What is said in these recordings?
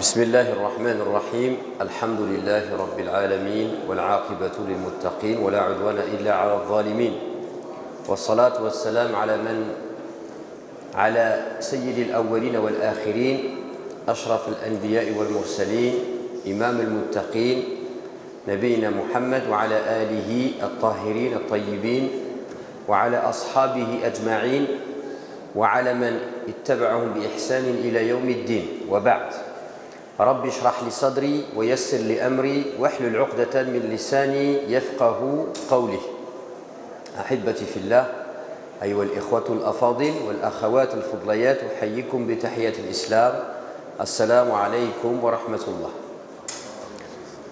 بسم الله الرحمن الرحيم الحمد لله رب العالمين والعاقبة للمتقين ولا عدوان إلا على الظالمين والصلاة والسلام على سيد الأولين والآخرين أشرف الأنبياء والمرسلين إمام المتقين نبينا محمد وعلى آله الطاهرين الطيبين وعلى أصحابه أجمعين وعلى من اتبعهم بإحسان إلى يوم الدين وبعد رب اشرح لي صدري ويسر لي أمري واحلل عقدة من لساني يفقه قولي. أحبتي في الله أيها الإخوة الأفاضل والأخوات الفضليات أحييكم بتحية الإسلام السلام عليكم ورحمة الله.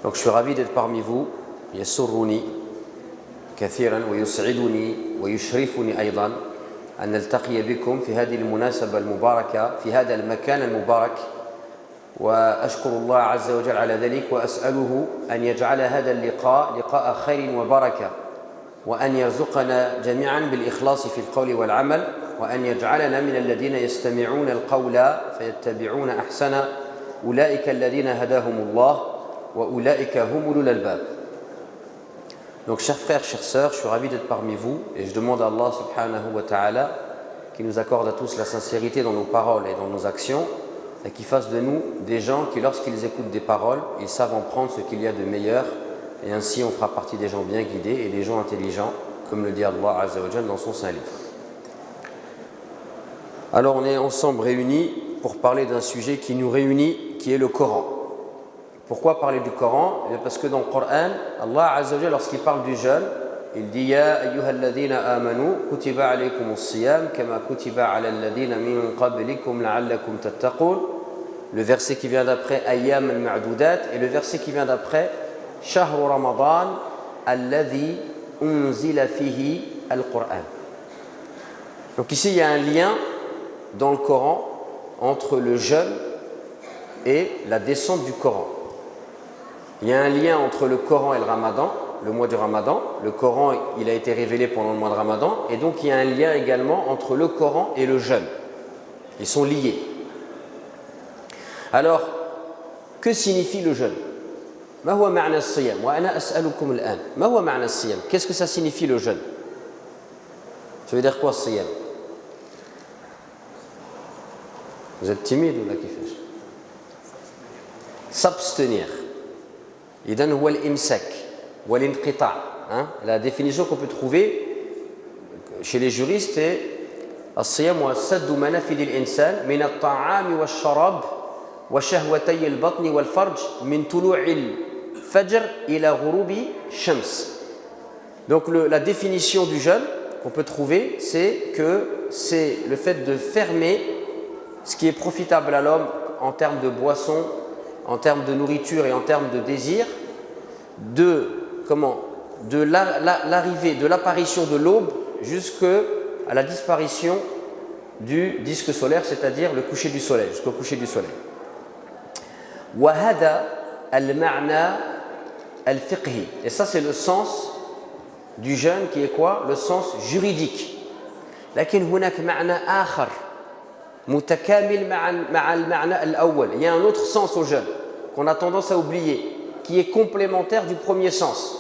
Donc je suis ravi d'être parmi vous. يسرني كثيرا ويسعدني ويشرفني أيضا أن نلتقي بكم في هذه المناسبة المباركة في هذا المكان المبارك، وأشكر الله عز وجل على ذلك وأسأله أن يجعل هذا اللقاء لقاء خير وبركة، وأن يرزقنا جميعا بالإخلاص في القول والعمل، وأن يجعلنا من الذين يستمعون القول فيتبعون أحسنه أولئك الذين هداهم الله وأولئك هم أولو الألباب. Donc chers frères, chères sœurs, je suis ravi d'être parmi vous et je demande à Allah subhanahu wa ta'ala qui nous accorde à tous la sincérité dans nos paroles et dans nos actions et qui fasse de nous des gens qui, lorsqu'ils écoutent des paroles, ils savent en prendre ce qu'il y a de meilleur, et ainsi on fera partie des gens bien guidés et des gens intelligents, comme le dit Allah Azza wa Jal dans son Saint Livre. Alors on est ensemble réunis pour parler d'un sujet qui nous réunit, qui est le Coran. Pourquoi parler du Coran? Parce que dans le Coran, Allah Azza wa Jal, lorsqu'il parle du jeûne, il dit Ya ayyuhalladhina amanu kutiba alaykumus siyam kama kutiba ala alladhina min qablikum la'allakum tattaqun. Le verset qui vient d'après Ayyam al-ma'dudat, et le verset qui vient d'après Shahru Ramadan alladhi unzila fihi al-Qur'an. Donc ici il y a un lien dans le Coran entre le jeûne et la descente du Coran. Il y a un lien entre le Coran et le Ramadan, le mois du Ramadan. Le Coran, il a été révélé pendant le mois de Ramadan, et donc il y a un lien également entre le Coran et le jeûne. Ils sont liés. Alors, que signifie le jeûne? ما هو معنى الصيام؟ وأنا أسألكم الآن ما هو معنى الصيام؟ Qu'est-ce que ça signifie le jeûne? Ça veut dire quoi الصيام? Vous êtes timide ou là كيفاش؟ S'abstenir. إذن هو الإمساك والانقطاع. La définition qu'on peut trouver chez les juristes est الصيام هو سد منافذ الإنسان من الطعام والشراب وشهوتي البطن والفرج من طلوع الفجر إلى غروب الشمس. Donc la définition du jeûne qu'on peut trouver, c'est que c'est le fait de fermer ce qui est profitable à l'homme en termes de boisson, en termes de nourriture et en termes de désir, de l'arrivée, de l'apparition de l'aube jusqu'à la disparition du disque solaire, c'est-à-dire le coucher du soleil, jusqu'au coucher du soleil. وهذا المعنى الفقهي. Et ça c'est le sens du jeûne qui est quoi? Le sens juridique. لكن هناك معنى آخر متكامل مع المعنى الأول. Il y a un autre sens au jeûne qu'on a tendance à oublier, qui est complémentaire du premier sens.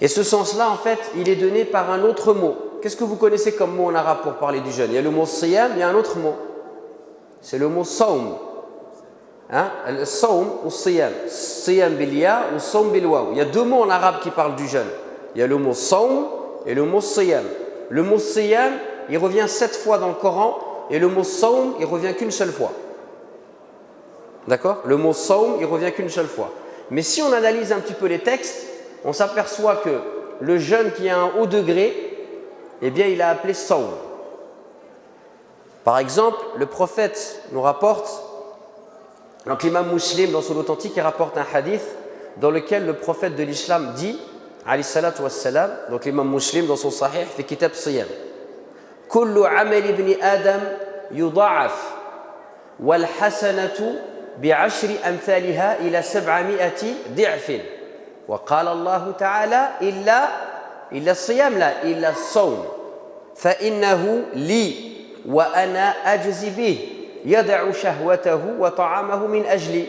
Et ce sens-là, en fait, il est donné par un autre mot. Qu'est-ce que vous connaissez comme mot en arabe pour parler du jeûne? Il y a le mot siyam, il y a un autre mot. C'est le mot sawm. Le sawm ou siyam. Siyam bil ya ou sawm bil waw. Il y a deux mots en arabe qui parlent du jeûne. Il y a le mot sawm et le mot siyam. Le mot siyam, il revient 7 fois dans le Coran, et le mot sawm, il revient qu'une seule fois. D'accord? Le mot sawm, il revient qu'une seule fois. Mais si on analyse un petit peu les textes, on s'aperçoit que le jeûne qui a un haut degré, eh bien il a appelé sawm. Par exemple, le prophète nous rapporte, donc l'imam Muslim dans son authentique, il rapporte un hadith dans lequel le prophète de l'islam dit, alayhi salatu wassalam, donc l'imam Muslim dans son sahih, fait kitab siyam. Kullu amal ibn Adam yudha'af wal hasanatu bi'ashri amthaliha ila 700 ضعف. وقال الله تعالى إلا الصيام لا إلا الصوم فإنه لي وأنا أجزي به يدع شهوته وطعامه من أجلي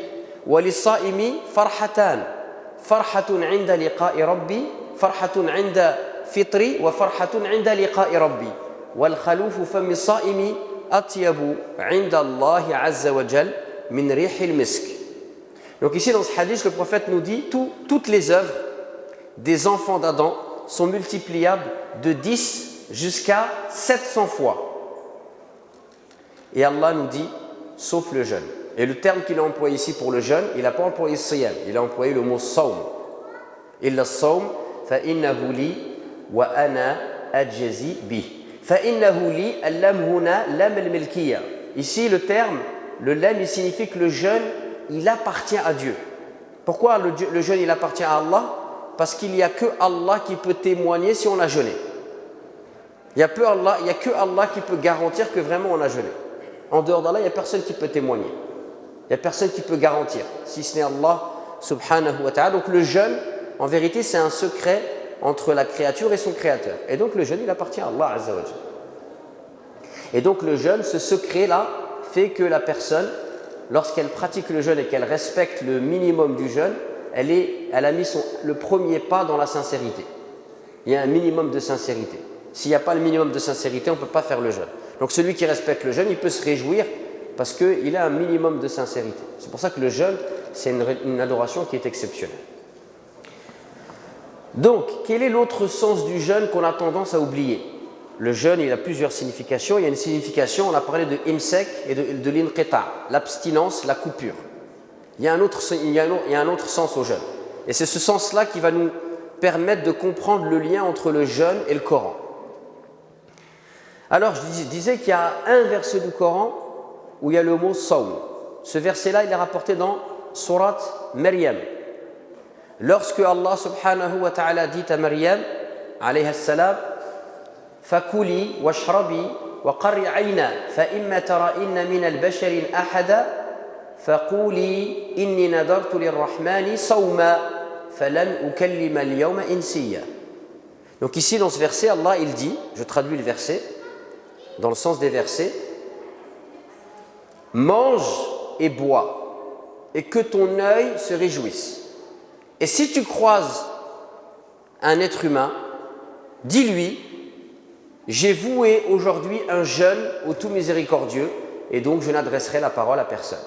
وللصائم فرحتان فرحة عند لقاء ربي فرحة عند فطري وفرحة عند لقاء ربي والخلوف فم الصائم أطيب عند الله عز وجل من ريح المسك. Donc ici dans ce hadith, le prophète nous dit toutes les œuvres des enfants d'Adam sont multipliables de 10 jusqu'à 700 fois. Et Allah nous dit, sauf le jeûne. Et le terme qu'il a employé ici pour le jeûne, il n'a pas employé siyam, il a employé le mot sawm. Illa sawm fa innahu li wa ana ajzi bih. Fa innahu li al-lam huna lam al-milkiyya. Ici le terme, le lam, il signifie que le jeûne, il appartient à Dieu. Pourquoi le jeûne, il appartient à Allah? Parce qu'il n'y a que Allah qui peut témoigner si on a jeûné. Il n'y a que Allah qui peut garantir que vraiment on a jeûné. En dehors d'Allah, il n'y a personne qui peut témoigner. Il n'y a personne qui peut garantir, si ce n'est Allah subhanahu wa ta'ala. Donc le jeûne, en vérité, c'est un secret entre la créature et son créateur. Et donc le jeûne, il appartient à Allah azza wa jalla. Et donc le jeûne, ce secret-là, fait que la personne, lorsqu'elle pratique le jeûne et qu'elle respecte le minimum du jeûne, elle a mis le premier pas dans la sincérité. Il y a un minimum de sincérité. S'il n'y a pas le minimum de sincérité, on ne peut pas faire le jeûne. Donc celui qui respecte le jeûne, il peut se réjouir parce qu'il a un minimum de sincérité. C'est pour ça que le jeûne, c'est une adoration qui est exceptionnelle. Donc, quel est l'autre sens du jeûne qu'on a tendance à oublier? Le jeûne, il a plusieurs significations. Il y a une signification, on a parlé de imsek et de l'inqita, l'abstinence, la coupure. Il y a un autre sens au jeûne. Et c'est ce sens-là qui va nous permettre de comprendre le lien entre le jeûne et le Coran. Alors, je disais qu'il y a un verset du Coran où il y a le mot sawm. Ce verset-là, il est rapporté dans Surat Maryam. Lorsque Allah subhanahu wa ta'ala dit à Maryam, alayha salam, فَكُلِي وَاشْرَبِي وَقَرِّ عَيْنَا فَإِمَّا تَرَئِنَّ مِنَ الْبَشَرِ أَحَدًا فَقُولِي إِنِّي نَذَرْتُ لِلرَّحْمَنِ صَوْمًا فَلَنْ أُكَلِّمَ الْيَوْمَ إِنْسِيًّا. Donc ici dans ce verset, Allah il dit, je traduis le verset, dans le sens des versets, mange et bois et que ton œil se réjouisse. Et si tu croises un être humain, dis-lui, j'ai voué aujourd'hui un jeûne au tout miséricordieux et donc je n'adresserai la parole à personne.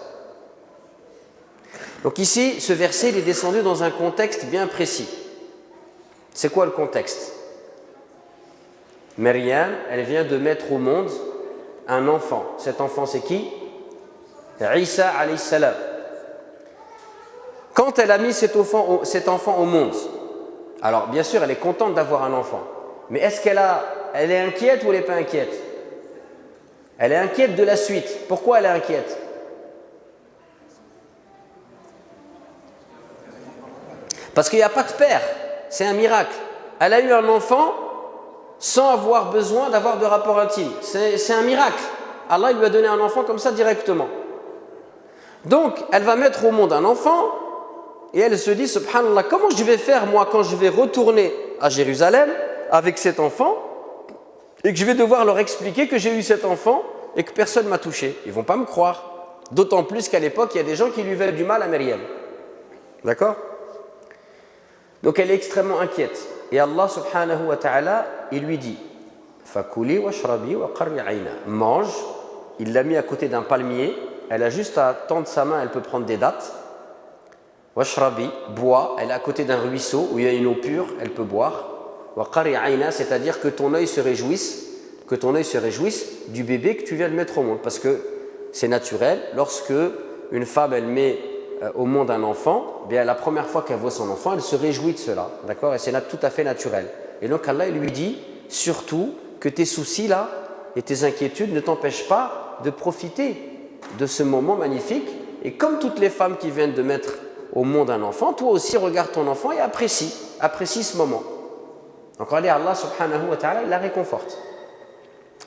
Donc ici, ce verset il est descendu dans un contexte bien précis. C'est quoi le contexte? Maryam, elle vient de mettre au monde un enfant. Cet enfant, c'est qui? Isa alayhi salam. Quand elle a mis cet enfant au monde, alors bien sûr, elle est contente d'avoir un enfant. Mais est-ce elle est inquiète ou elle n'est pas inquiète? Elle est inquiète de la suite. Pourquoi elle est inquiète? Parce qu'il n'y a pas de père. C'est un miracle. Elle a eu un enfant sans avoir besoin d'avoir de rapport intime. C'est un miracle. Allah il lui a donné un enfant comme ça directement. Donc, elle va mettre au monde un enfant et elle se dit, subhanallah, comment je vais faire moi quand je vais retourner à Jérusalem avec cet enfant et que je vais devoir leur expliquer que j'ai eu cet enfant et que personne ne m'a touché. Ils ne vont pas me croire. D'autant plus qu'à l'époque, il y a des gens qui lui veulent du mal à Maryam. D'accord? Donc elle est extrêmement inquiète. Et Allah subhanahu wa ta'ala, il lui dit, Fakuli washrabi wa qarri aina. Mange. Il l'a mis à côté d'un palmier. Elle a juste à tendre sa main, elle peut prendre des dattes. Washrabi, bois. Elle est à côté d'un ruisseau où il y a une eau pure, elle peut boire. Wa qarri aina, c'est-à-dire que ton œil se réjouisse, du bébé que tu viens de mettre au monde. Parce que c'est naturel, lorsque une femme, elle met au monde un enfant, bien la première fois qu'elle voit son enfant, elle se réjouit de cela. D'accord? Et c'est tout à fait naturel. Et donc Allah, il lui dit, surtout, que tes soucis là et tes inquiétudes ne t'empêchent pas de profiter de ce moment magnifique. Et comme toutes les femmes qui viennent de mettre au monde un enfant, toi aussi regarde ton enfant et apprécie ce moment. Donc regardez, Allah subhanahu wa ta'ala, il la réconforte.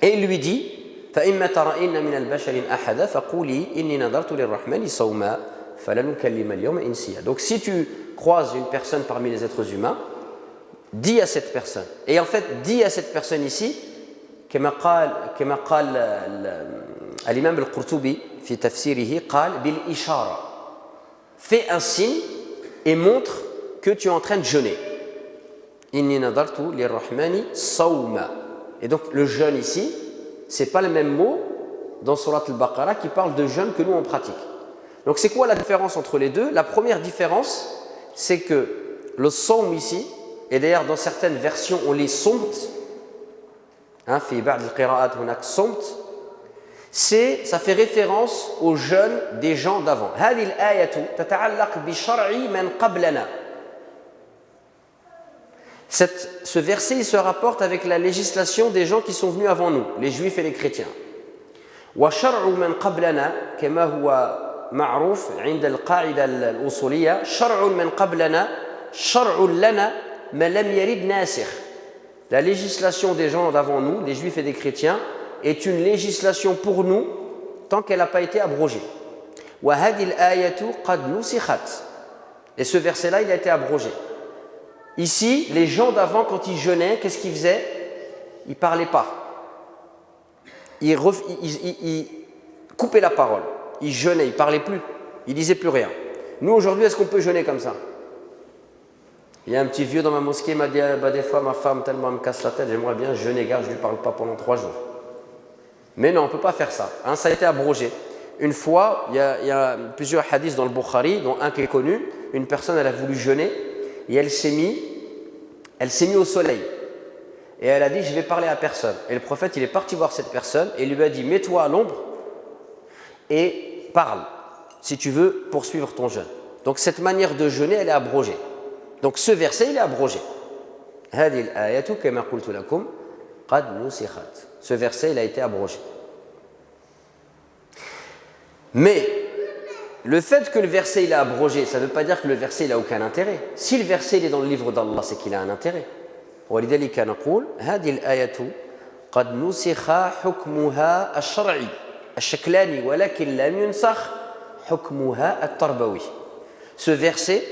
Et il lui dit, فَإِمَّا تَرَئِنَّ مِنَ الْبَشَرِ أَحَدًا فَقُولِي إِنِّي نَذَرْتُ لِلرَّحْمَنِ صَوْمًا فَلَنْ أُكَلِّمَ الْيَوْمَ إِنْسِيًّا. Donc si tu croises une personne parmi les êtres humains, dis à cette personne. Et en fait, dis à cette personne ici, كما قال L'imam al-Qurtubi, fi tafsirihi, qal bil ishara. Fais un signe et montre que tu es en train de jeûner. Inni nadartu lirrahmani sawma. Et donc le jeûne ici, c'est pas le même mot dans Surat al-Baqarah qui parle de jeûne que nous on pratique. Donc c'est quoi la différence entre les deux? La première différence, c'est que le sawm ici, et d'ailleurs dans certaines versions on lit somt, fi ba'd al-qira'at hunak somt, ça fait référence au jeûne des gens d'avant. هذه الآية تتعلق بشرع من قبلنا. Ce verset il se rapporte avec la législation des gens qui sont venus avant nous, les juifs et les chrétiens. وشرع من قبلنا كما هو معروف عند القاعدة الأصولية شرع من قبلنا شرع لنا ما لم يرد ناسخ. La législation des gens d'avant nous, des juifs et des chrétiens, est une législation pour nous tant qu'elle n'a pas été abrogée. وهذه الآية قد نسخت. Et ce verset-là, il a été abrogé. Ici, les gens d'avant, quand ils jeûnaient, qu'est-ce qu'ils faisaient? Ils ne parlaient pas. Ils coupaient la parole. Ils jeûnaient, ils ne parlaient plus. Ils ne disaient plus rien. Nous, aujourd'hui, est-ce qu'on peut jeûner comme ça? Il y a un petit vieux dans ma mosquée, il m'a dit des fois, ma femme tellement me casse la tête, j'aimerais bien jeûner, gars, je ne lui parle pas pendant 3 jours. Mais non, on ne peut pas faire ça. Ça a été abrogé. Une fois, il y a plusieurs hadiths dans le Bukhari, dont un qui est connu. Une personne, elle a voulu jeûner et elle s'est mise au soleil. Et elle a dit, je vais parler à personne. Et le prophète, il est parti voir cette personne et lui a dit, mets-toi à l'ombre et parle, si tu veux poursuivre ton jeûne. Donc cette manière de jeûner, elle est abrogée. Donc ce verset, il est abrogé. Ce verset, il a été abrogé. Mais le fait que le verset il est abrogé, ça ne veut pas dire que le verset il n'a aucun intérêt. Si le verset il est dans le livre d'Allah, c'est qu'il a un intérêt. ولذلك نقول هذه الآية قد نسخ حكمها الشرعي الشكلاني ولكن لم ينسخ حكمها التربوي. Ce verset,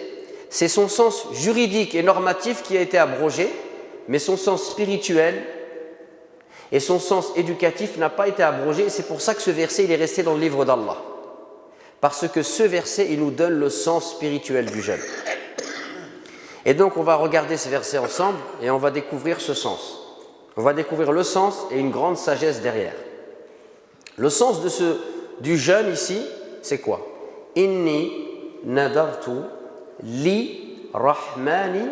c'est son sens juridique et normatif qui a été abrogé, mais son sens spirituel et son sens éducatif n'a pas été abrogé. Et c'est pour ça que ce verset il est resté dans le livre d'Allah. Parce que ce verset, il nous donne le sens spirituel du jeûne. Et donc, on va regarder ce verset ensemble et on va découvrir ce sens. On va découvrir le sens et une grande sagesse derrière. Le sens du jeûne ici, c'est quoi? Inni nadartu li rahmani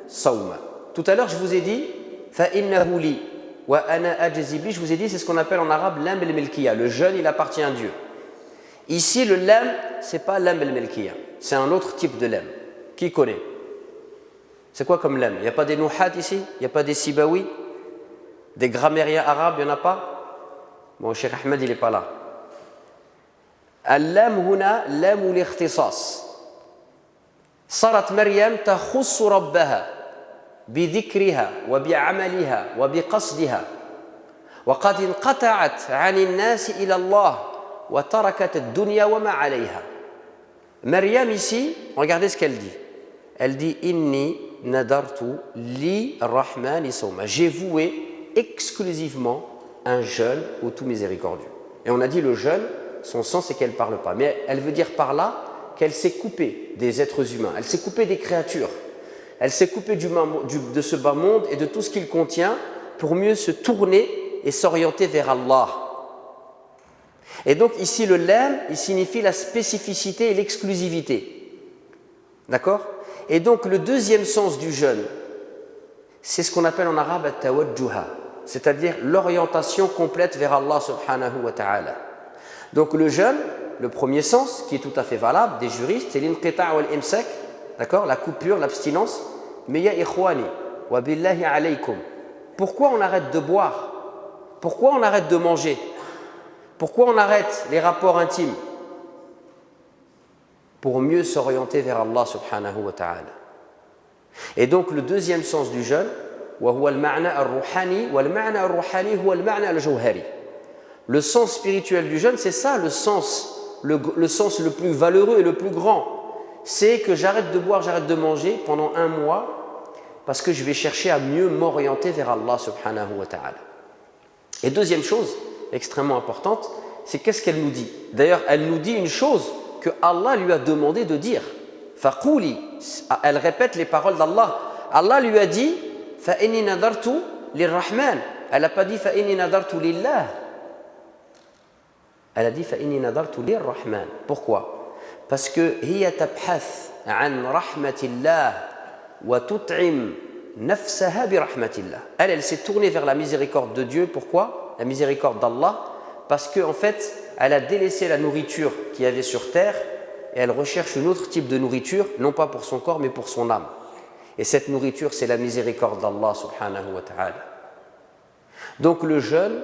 sawma. Tout à l'heure, je vous ai dit fa innahu li wa ana ajzi bi. Je vous ai dit, c'est ce qu'on appelle en arabe l'am al-milkiya. Le jeûne, il appartient à Dieu. Ici, le lam, ce n'est pas l'am al-milkiya. C'est un autre type de lam. Qui connaît? C'est quoi comme lam? Il n'y a pas des nouhat ici? Il n'y a pas des sibawi? Des grammairiens arabes, il n'y en a pas? Bon, Cheikh Ahmed, il n'est pas là. Al-lam huna lam al-ikhtisas. صارت مريم تخص ربها بذكرها وبعملها وبقصدها وقد انقطعت عن الناس إلى الله وتركت الدنيا وما عليها. Maryam ici, regardez ce qu'elle dit. Elle dit inni nadartu li rahmani sawma. J'ai voué exclusivement un jeûne au tout miséricordieux. Et on a dit le jeûne, son sens c'est qu'elle ne parle pas. Mais elle veut dire par là qu'elle s'est coupée des êtres humains, elle s'est coupée des créatures, elle s'est coupée de ce bas monde et de tout ce qu'il contient pour mieux se tourner et s'orienter vers Allah. Et donc ici le lam, il signifie la spécificité et l'exclusivité. D'accord? Et donc le deuxième sens du jeûne, c'est ce qu'on appelle en arabe at-tawajjuha, c'est-à-dire l'orientation complète vers Allah subhanahu wa ta'ala. Donc le jeûne, le premier sens, qui est tout à fait valable, des juristes, c'est l'inqita' wal imsak, d'accord, la coupure, l'abstinence. Mais ya ikhwani, wa billahi alaykum, pourquoi on arrête de boire? Pourquoi on arrête de manger? Pourquoi on arrête les rapports intimes? Pour mieux s'orienter vers Allah subhanahu wa ta'ala. Et donc le deuxième sens du jeûne, wa huwa al-ma'na ar-ruhani, wal ma'na ar-ruhani huwa al-ma'na al-jawhari. Le sens spirituel du jeûne, c'est ça le sens le plus valeureux et le plus grand. C'est que j'arrête de boire, j'arrête de manger pendant 1 mois parce que je vais chercher à mieux m'orienter vers Allah subhanahu wa ta'ala. Et deuxième chose extrêmement importante, c'est qu'est-ce qu'elle nous dit. D'ailleurs, elle nous dit une chose que Allah lui a demandé de dire. Faquli, elle répète les paroles d'Allah. Allah lui a dit fa inni nadartu lirrahman. Elle n'a pas dit fa inni nadartu lillah. Elle a dit fa inni nadartu lirrahman. Pourquoi? Parce que hiya tabhath an rahmatillah wa tut'im nafsaha bi rahmatillah. Elle s'est tournée vers la miséricorde de Dieu. Pourquoi? La miséricorde d'Allah. Parce qu'en fait, elle a délaissé la nourriture qu'il y avait sur terre et elle recherche un autre type de nourriture, non pas pour son corps, mais pour son âme. Et cette nourriture, c'est la miséricorde d'Allah subhanahu wa ta'ala. Donc le jeûne,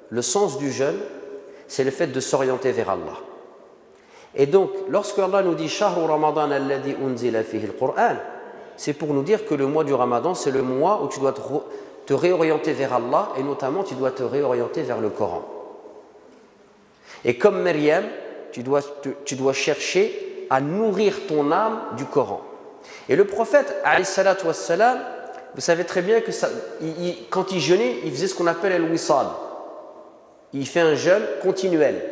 le sens du jeûne, c'est le fait de s'orienter vers Allah. Et donc, lorsque Allah nous dit « Shahru Ramadan alladhi unzila fihi al-Qur'an », c'est pour nous dire que le mois du Ramadan, c'est le mois où tu dois te réorienter vers Allah et notamment tu dois te réorienter vers le Coran. Et comme Myriam, tu dois chercher à nourrir ton âme du Coran. Et le prophète, alayhi salatu wassalam, vous savez très bien que quand il jeûnait, il faisait ce qu'on appelle al-wisal. Il fait un jeûne continuel.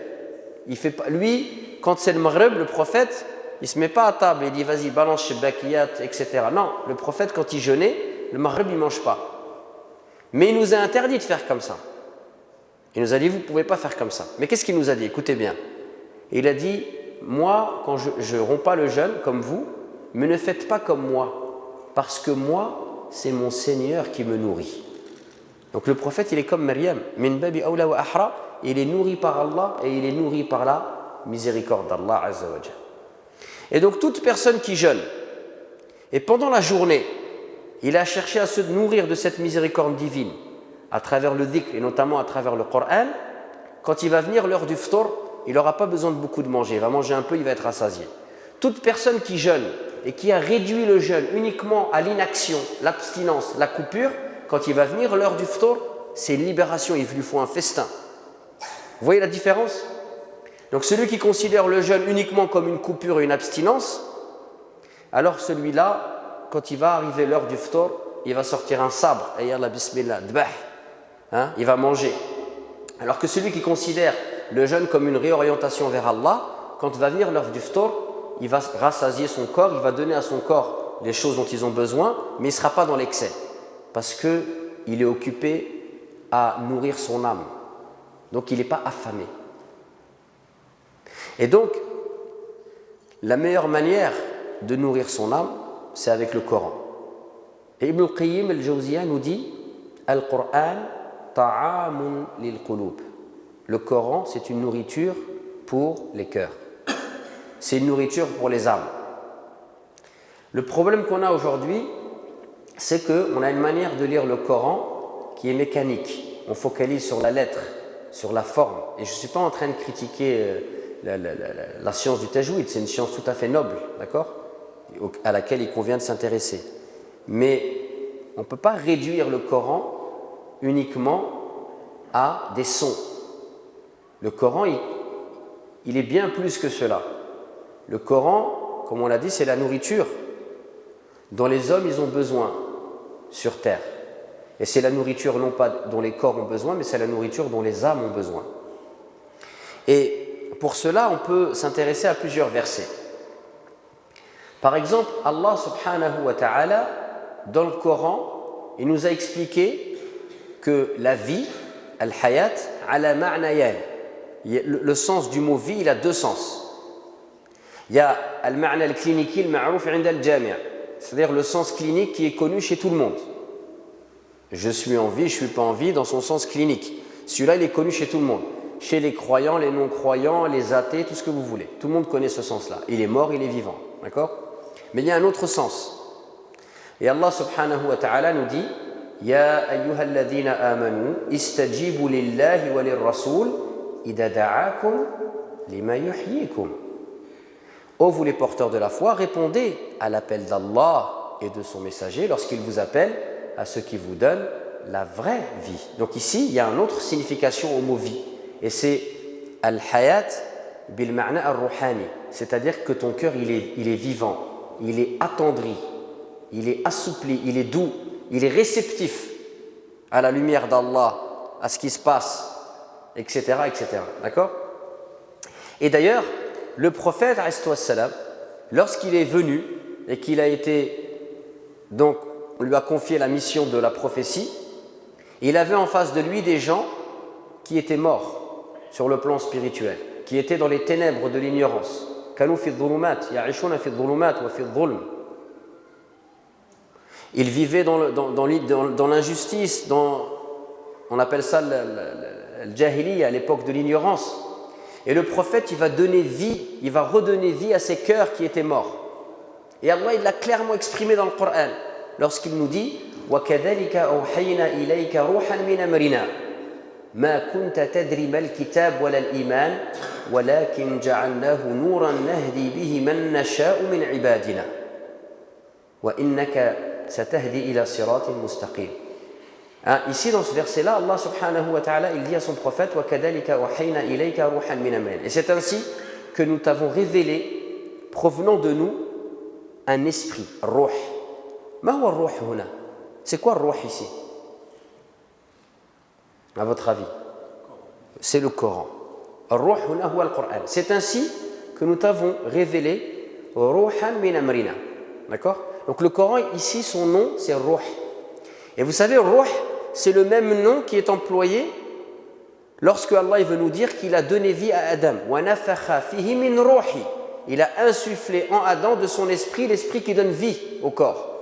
Lui, quand c'est le maghrib, le prophète, il ne se met pas à table et il dit vas-y, balance chez Bakiyat, etc. Non, le prophète, quand il jeûnait, le maghrib, il ne mange pas. Mais il nous a interdit de faire comme ça. Il nous a dit, vous ne pouvez pas faire comme ça. Mais qu'est-ce qu'il nous a dit? Écoutez bien. Il a dit, moi, quand je ne romps pas le jeûne, comme vous, mais ne faites pas comme moi. Parce que moi, c'est mon Seigneur qui me nourrit. Donc le prophète, il est comme Myriam. Min babi awla wa ahra. Il est nourri par Allah et il est nourri par la miséricorde d'Allah Azza wa Jalla. Et donc toute personne qui jeûne, et pendant la journée, il a cherché à se nourrir de cette miséricorde divine, à travers le dhikr et notamment à travers le Coran, quand il va venir l'heure du ftor, il n'aura pas besoin de beaucoup de manger. Il va manger un peu, il va être rassasié. Toute personne qui jeûne et qui a réduit le jeûne uniquement à l'inaction, l'abstinence, la coupure, quand il va venir l'heure du ftor, c'est une libération, il lui faut un festin. Vous voyez la différence? Donc celui qui considère le jeûne uniquement comme une coupure et une abstinence, alors celui-là, quand il va arriver l'heure du ftor, il va sortir un sabre, et yallah bismillah, dbah. Il va manger. Alors que celui qui considère le jeûne comme une réorientation vers Allah, quand va venir l'heure du ftor, il va rassasier son corps, il va donner à son corps les choses dont ils ont besoin, mais il ne sera pas dans l'excès, parce qu'il est occupé à nourrir son âme. Donc il n'est pas affamé. Et donc, la meilleure manière de nourrir son âme, c'est avec le Coran. Et Ibn al-Qayyim al-Jawziyya nous dit « Al-Qur'an ta'amun lil-qulub » Le Coran, c'est une nourriture pour les cœurs. C'est une nourriture pour les âmes. Le problème qu'on a aujourd'hui, c'est qu'on a une manière de lire le Coran qui est mécanique. On focalise sur la lettre, sur la forme. Et je ne suis pas en train de critiquer la science du tajwid, c'est une science tout à fait noble, d'accord, à laquelle il convient de s'intéresser. Mais on ne peut pas réduire le Coran uniquement à des sons. Le Coran, il est bien plus que cela. Le Coran, comme on l'a dit, c'est la nourriture dont les hommes ils ont besoin sur terre. Et c'est la nourriture non pas dont les corps ont besoin, mais c'est la nourriture dont les âmes ont besoin. Et pour cela, on peut s'intéresser à plusieurs versets. Par exemple, Allah subhanahu wa ta'ala, dans le Coran, il nous a expliqué que la vie, al-hayat, ala ma'nayan. Le sens du mot vie, il a deux sens. Il y a al-ma'na al-kliniki al-ma'rouf 'inda al-jami', c'est-à-dire le sens clinique qui est connu chez tout le monde. Je suis en vie, je ne suis pas en vie, dans son sens clinique. Celui-là, il est connu chez tout le monde. Chez les croyants, les non-croyants, les athées, tout ce que vous voulez. Tout le monde connaît ce sens-là. Il est mort, il est vivant. D'accord? Mais il y a un autre sens. Et Allah subhanahu wa ta'ala nous dit Ya ayyuhalladhina amanu istajibu lillahi wa lirrasoul idha da'akum lima yuhyikum. Ô vous les porteurs de la foi, répondez à l'appel d'Allah et de son messager lorsqu'il vous appelle à ce qui vous donne la vraie vie. Donc ici, il y a une autre signification au mot vie. Et c'est al-hayat bil ma'na ar-ruhani. C'est-à-dire que ton cœur, il est vivant, il est attendri, il est assoupli, il est doux, il est réceptif à la lumière d'Allah, à ce qui se passe, etc., etc. D'accord? Et d'ailleurs, le prophète, lorsqu'il est venu et qu'il a été, donc, on lui a confié la mission de la prophétie, il avait en face de lui des gens qui étaient morts sur le plan spirituel, qui étaient dans les ténèbres de l'ignorance. Ils vivaient dans l'injustice, on appelle ça le jahiliya, à l'époque de l'ignorance. Et le prophète, il va donner vie, il va redonner vie à ces cœurs qui étaient morts. Et Allah, il l'a clairement exprimé dans le Coran, lorsqu'il nous dit وَكَذَلِكَ أَوْحَيْنَا إِلَيْكَ رُوحًا مِنْ أَمْرِنَا مَا كُنْتَ تَدْرِي مَا الْكِتَابُ وَلَا الْإِيمَانُ وَلَكِنْ جَعَلْنَاهُ نُورًا نَهْدِي بِهِ مَنْ نَشَاءُ مِنْ عِبَادِنَا وَإِنَّكَ سَتَهْدِي إِلَى صِرَاطٍ مُسْتَقِيمٍ. Ici, dans ce verset-là, Allah subhanahu wa ta'ala, il dit à son prophète وَكَذَلِكَ أَوْحَيْنَا إِلَيْكَ رُوحًا مِنْ أَمْرِنَا. Et c'est ainsi que nous t'avons révélé, provenant de nous, un esprit, ruh. Ma huwa ruh huna? C'est quoi ruh ici? À votre avis? C'est le Coran. Ruh huna huwa al-Qur'an. C'est ainsi que nous t'avons révélé ruhan min amrina. D'accord? Donc le Coran ici, son nom, c'est ruh. Et vous savez, ruh, c'est le même nom qui est employé lorsque Allah veut nous dire qu'il a donné vie à Adam. Wa nafakha fihi min ruhi. Il a insufflé en Adam de son esprit, l'esprit qui donne vie au corps.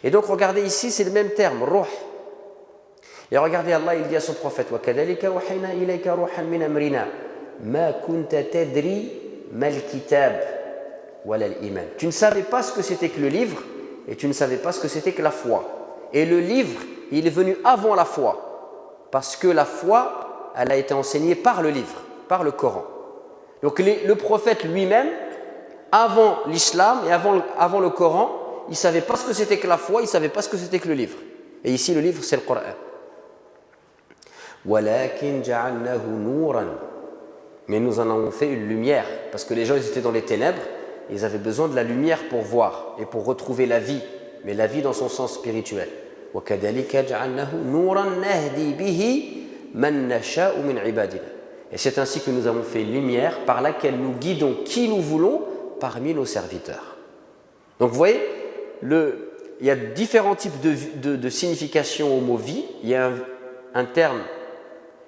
Et donc regardez ici, c'est le même terme, ruh. Et regardez, Allah, il dit à son prophète وَكَذَلِكَ وَحَيْنَا إِلَيْكَ رُوحًا مِنْ أَمْرِنَا مَا كُنْتَ تَدْرِي مَا الْكِتَابُ وَلَا الْإِيمَانُ. Tu ne savais pas ce que c'était que le livre et tu ne savais pas ce que c'était que la foi. Et le livre, il est venu avant la foi parce que la foi, elle a été enseignée par le livre, par le Coran. Donc le prophète lui-même, avant l'islam et avant le Coran, il ne savait pas ce que c'était que la foi, il ne savait pas ce que c'était que le livre. Et ici, le livre, c'est le Coran. وَلَكِنْ جَعَلْنَاهُ نُورًا. Mais nous en avons fait une lumière, parce que les gens ils étaient dans les ténèbres, ils avaient besoin de la lumière pour voir et pour retrouver la vie, mais la vie dans son sens spirituel. وَكَذَلِكَ جَعَلْنَاهُ نُورًا نَهْدِي بِهِ مَنْ نَشَاءُ مِنْ عِبَادِنَا. Et c'est ainsi que nous avons fait une lumière par laquelle nous guidons qui nous voulons parmi nos serviteurs. Donc vous voyez, il y a différents types de significations au mot vie. Il y a un terme,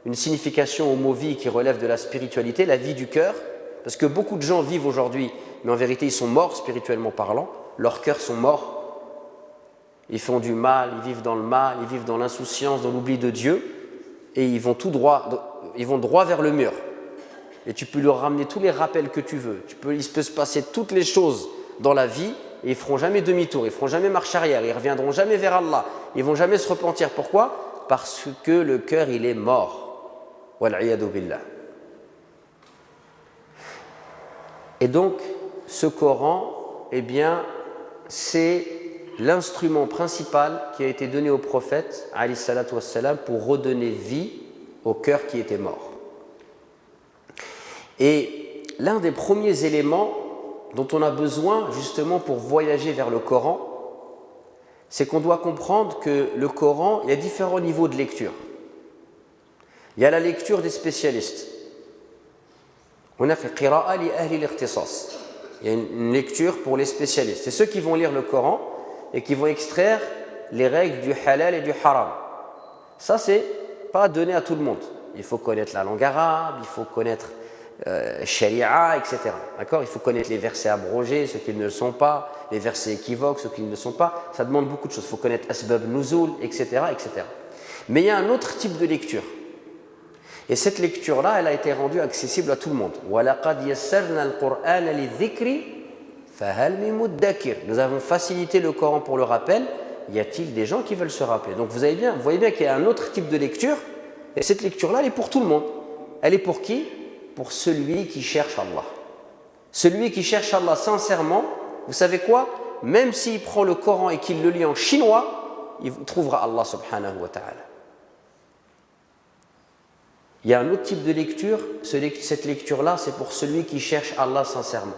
une signification au mot vie qui relève de la spiritualité, la vie du cœur, parce que beaucoup de gens vivent aujourd'hui, mais en vérité ils sont morts spirituellement parlant, leurs cœurs sont morts, ils font du mal, ils vivent dans le mal, ils vivent dans l'insouciance, dans l'oubli de Dieu, et ils vont droit vers le mur. Et tu peux leur ramener tous les rappels que tu veux, il peut se passer toutes les choses dans la vie, et ils ne feront jamais demi-tour, ils ne feront jamais marche arrière, ils ne reviendront jamais vers Allah, ils ne vont jamais se repentir. Pourquoi? Parce que le cœur, il est mort. Wal'iyadu billah. Et donc, ce Coran, eh bien, c'est l'instrument principal qui a été donné au prophète, alayhi salatu wassalam, pour redonner vie au cœur qui était mort. Et l'un des premiers éléments dont on a besoin justement pour voyager vers le Coran, c'est qu'on doit comprendre que le Coran, il y a différents niveaux de lecture. Il y a la lecture des spécialistes. Il y a une lecture pour les spécialistes. C'est ceux qui vont lire le Coran et qui vont extraire les règles du halal et du haram. Ça, c'est pas donné à tout le monde. Il faut connaître la langue arabe, il faut connaître sharia, etc. D'accord? Il faut connaître les versets abrogés, ceux qui ne le sont pas, les versets équivoques, ceux qui ne le sont pas. Ça demande beaucoup de choses. Il faut connaître asbab nuzul, etc., etc. Mais il y a un autre type de lecture. Et cette lecture-là, elle a été rendue accessible à tout le monde. وَلَقَدْ يَسَّرْنَا الْقُرْآنَ لِلذِّكْرِ فَهَلْ مِن مُدَّكِرٍ. Nous avons facilité le Coran pour le rappel. Y a-t-il des gens qui veulent se rappeler? Donc vous voyez bien qu'il y a un autre type de lecture. Et cette lecture-là, elle est pour tout le monde. Elle est pour qui? Pour celui qui cherche Allah. Celui qui cherche Allah sincèrement, vous savez quoi? Même s'il prend le Coran et qu'il le lit en chinois, il trouvera Allah subhanahu wa ta'ala. Il y a un autre type de lecture, cette lecture-là, c'est pour celui qui cherche Allah sincèrement.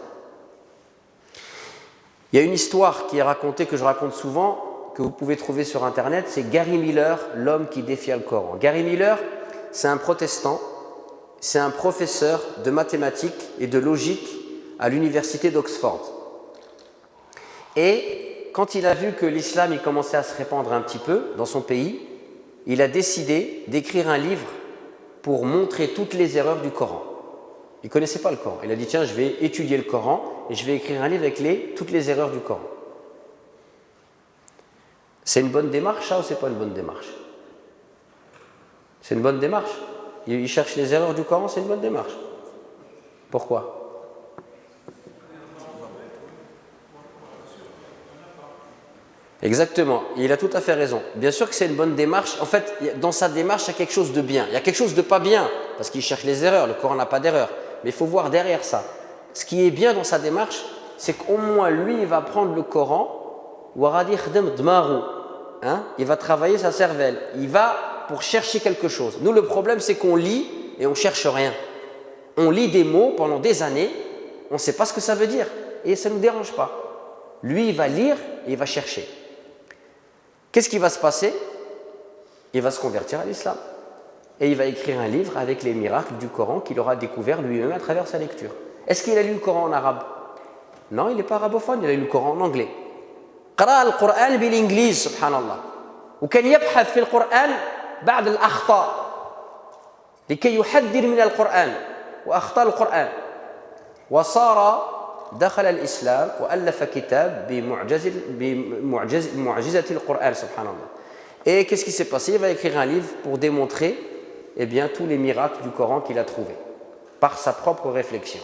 Il y a une histoire qui est racontée, que je raconte souvent, que vous pouvez trouver sur Internet, c'est Gary Miller, l'homme qui défia le Coran. Gary Miller, c'est un protestant, c'est un professeur de mathématiques et de logique à l'université d'Oxford. Et quand il a vu que l'islam il commençait à se répandre un petit peu dans son pays, il a décidé d'écrire un livre pour montrer toutes les erreurs du Coran. Il ne connaissait pas le Coran. Il a dit, tiens, je vais étudier le Coran et je vais écrire un livre avec toutes les erreurs du Coran. C'est une bonne démarche, ça, ou c'est pas une bonne démarche? C'est une bonne démarche. Il cherche les erreurs du Coran, c'est une bonne démarche. Pourquoi? Exactement, il a tout à fait raison. Bien sûr que c'est une bonne démarche. En fait, dans sa démarche, il y a quelque chose de bien. Il y a quelque chose de pas bien, parce qu'il cherche les erreurs. Le Coran n'a pas d'erreur. Mais il faut voir derrière ça. Ce qui est bien dans sa démarche, c'est qu'au moins lui, il va prendre le Coran, il va travailler sa cervelle. Il va pour chercher quelque chose. Nous, le problème, c'est qu'on lit et on ne cherche rien. On lit des mots pendant des années, on ne sait pas ce que ça veut dire et ça ne nous dérange pas. Lui, il va lire et il va chercher. Qu'est-ce qui va se passer? Il va se convertir à l'islam et il va écrire un livre avec les miracles du Coran qu'il aura découvert lui-même à travers sa lecture. Est-ce qu'il a lu le Coran en arabe? Non, il n'est pas arabophone, il a lu le Coran en anglais. قرأ القرآن بالإنجليز سبحان الله وكان يبحث في القرآن بعد الأخطاء لكي يحذر من القرآن وأخطاء القرآن وصار دخل الإسلام وألف كتاب بمعجزة القرآن سبحان الله. Et qu'est-ce qui s'est passé? Il va écrire un livre pour démontrer tous les miracles du Coran qu'il a trouvés par sa propre réflexion.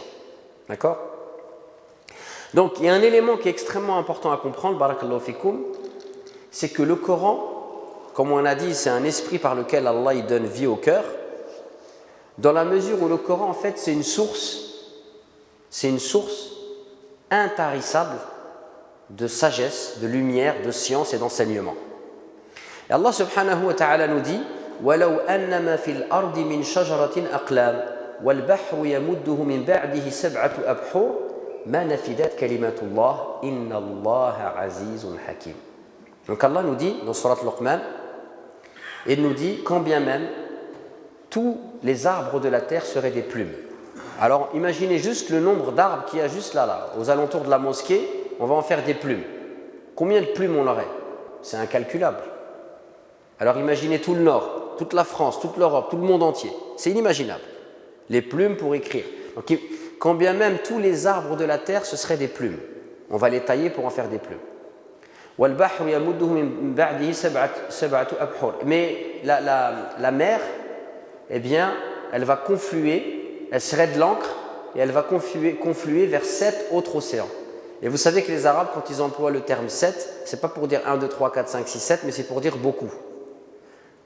D'accord? Donc il y a un élément qui est extrêmement important à comprendre, barakallahu fikoum, c'est que le Coran, comme on a dit, c'est un esprit par lequel Allah il donne vie au cœur, dans la mesure où le Coran en fait c'est une source intarissable de sagesse, de lumière, de science et d'enseignement. Et Allah subhanahu wa ta'ala nous dit وَلَوْ أَنَّمَا فِي الْأَرْضِ مِنْ شَجَرَةٍ أَقْلَامٍ وَالْبَحْرُ يَمُدُّهُ مِنْ بَعْدِهِ سَبْعَةُ أَبْحُرٍ مَا نَفِدَتْ كَلِمَةُ اللَّهِ إِنَّ اللَّهَ عَزِيزٌ حَكِيمٌ. Donc Allah nous dit dans Surat Luqman, il nous dit quand bien même tous les arbres de la terre seraient des plumes. Alors imaginez juste le nombre d'arbres qu'il y a juste là, aux alentours de la mosquée, on va en faire des plumes. Combien de plumes on aurait? C'est incalculable. Alors imaginez tout le Nord, toute la France, toute l'Europe, tout le monde entier. C'est inimaginable. Les plumes pour écrire. Donc quand bien même tous les arbres de la terre, ce seraient des plumes. On va les tailler pour en faire des plumes. Mais la mer, eh bien, elle va confluer, elle serait de l'encre et elle va confluer vers 7 autres océans. Et vous savez que les Arabes, quand ils emploient le terme 7, ce n'est pas pour dire 1, 2, 3, 4, 5, 6, 7, mais c'est pour dire beaucoup.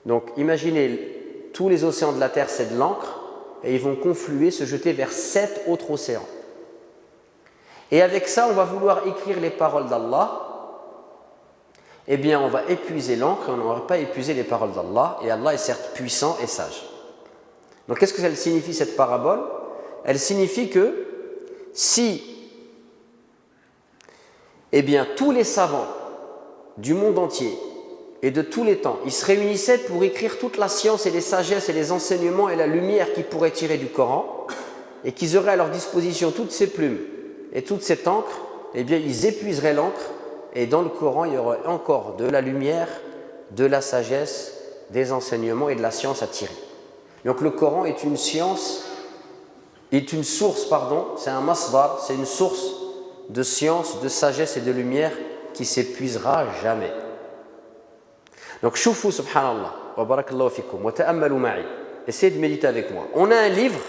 Donc imaginez, tous les océans de la Terre, c'est de l'encre, et ils vont confluer, se jeter vers 7 autres océans. Et avec ça, on va vouloir écrire les paroles d'Allah. Eh bien, on va épuiser l'encre et on n'aura pas épuisé les paroles d'Allah. Et Allah est certes puissant et sage. Donc, qu'est-ce que ça signifie cette parabole? Elle signifie que si, eh bien, tous les savants du monde entier et de tous les temps, ils se réunissaient pour écrire toute la science et les sagesses et les enseignements et la lumière qu'ils pourraient tirer du Coran, et qu'ils auraient à leur disposition toutes ces plumes et toute cette encre, eh bien, ils épuiseraient l'encre. Et dans le Coran, il y aurait encore de la lumière, de la sagesse, des enseignements et de la science à tirer. Donc le Coran est une source, c'est un masdar, c'est une source de science, de sagesse et de lumière qui s'épuisera jamais. Donc shoufu subhanallah, wa barakallahu fikum, wa ta'ammalu ma'i. Essayez de méditer avec moi. On a un livre,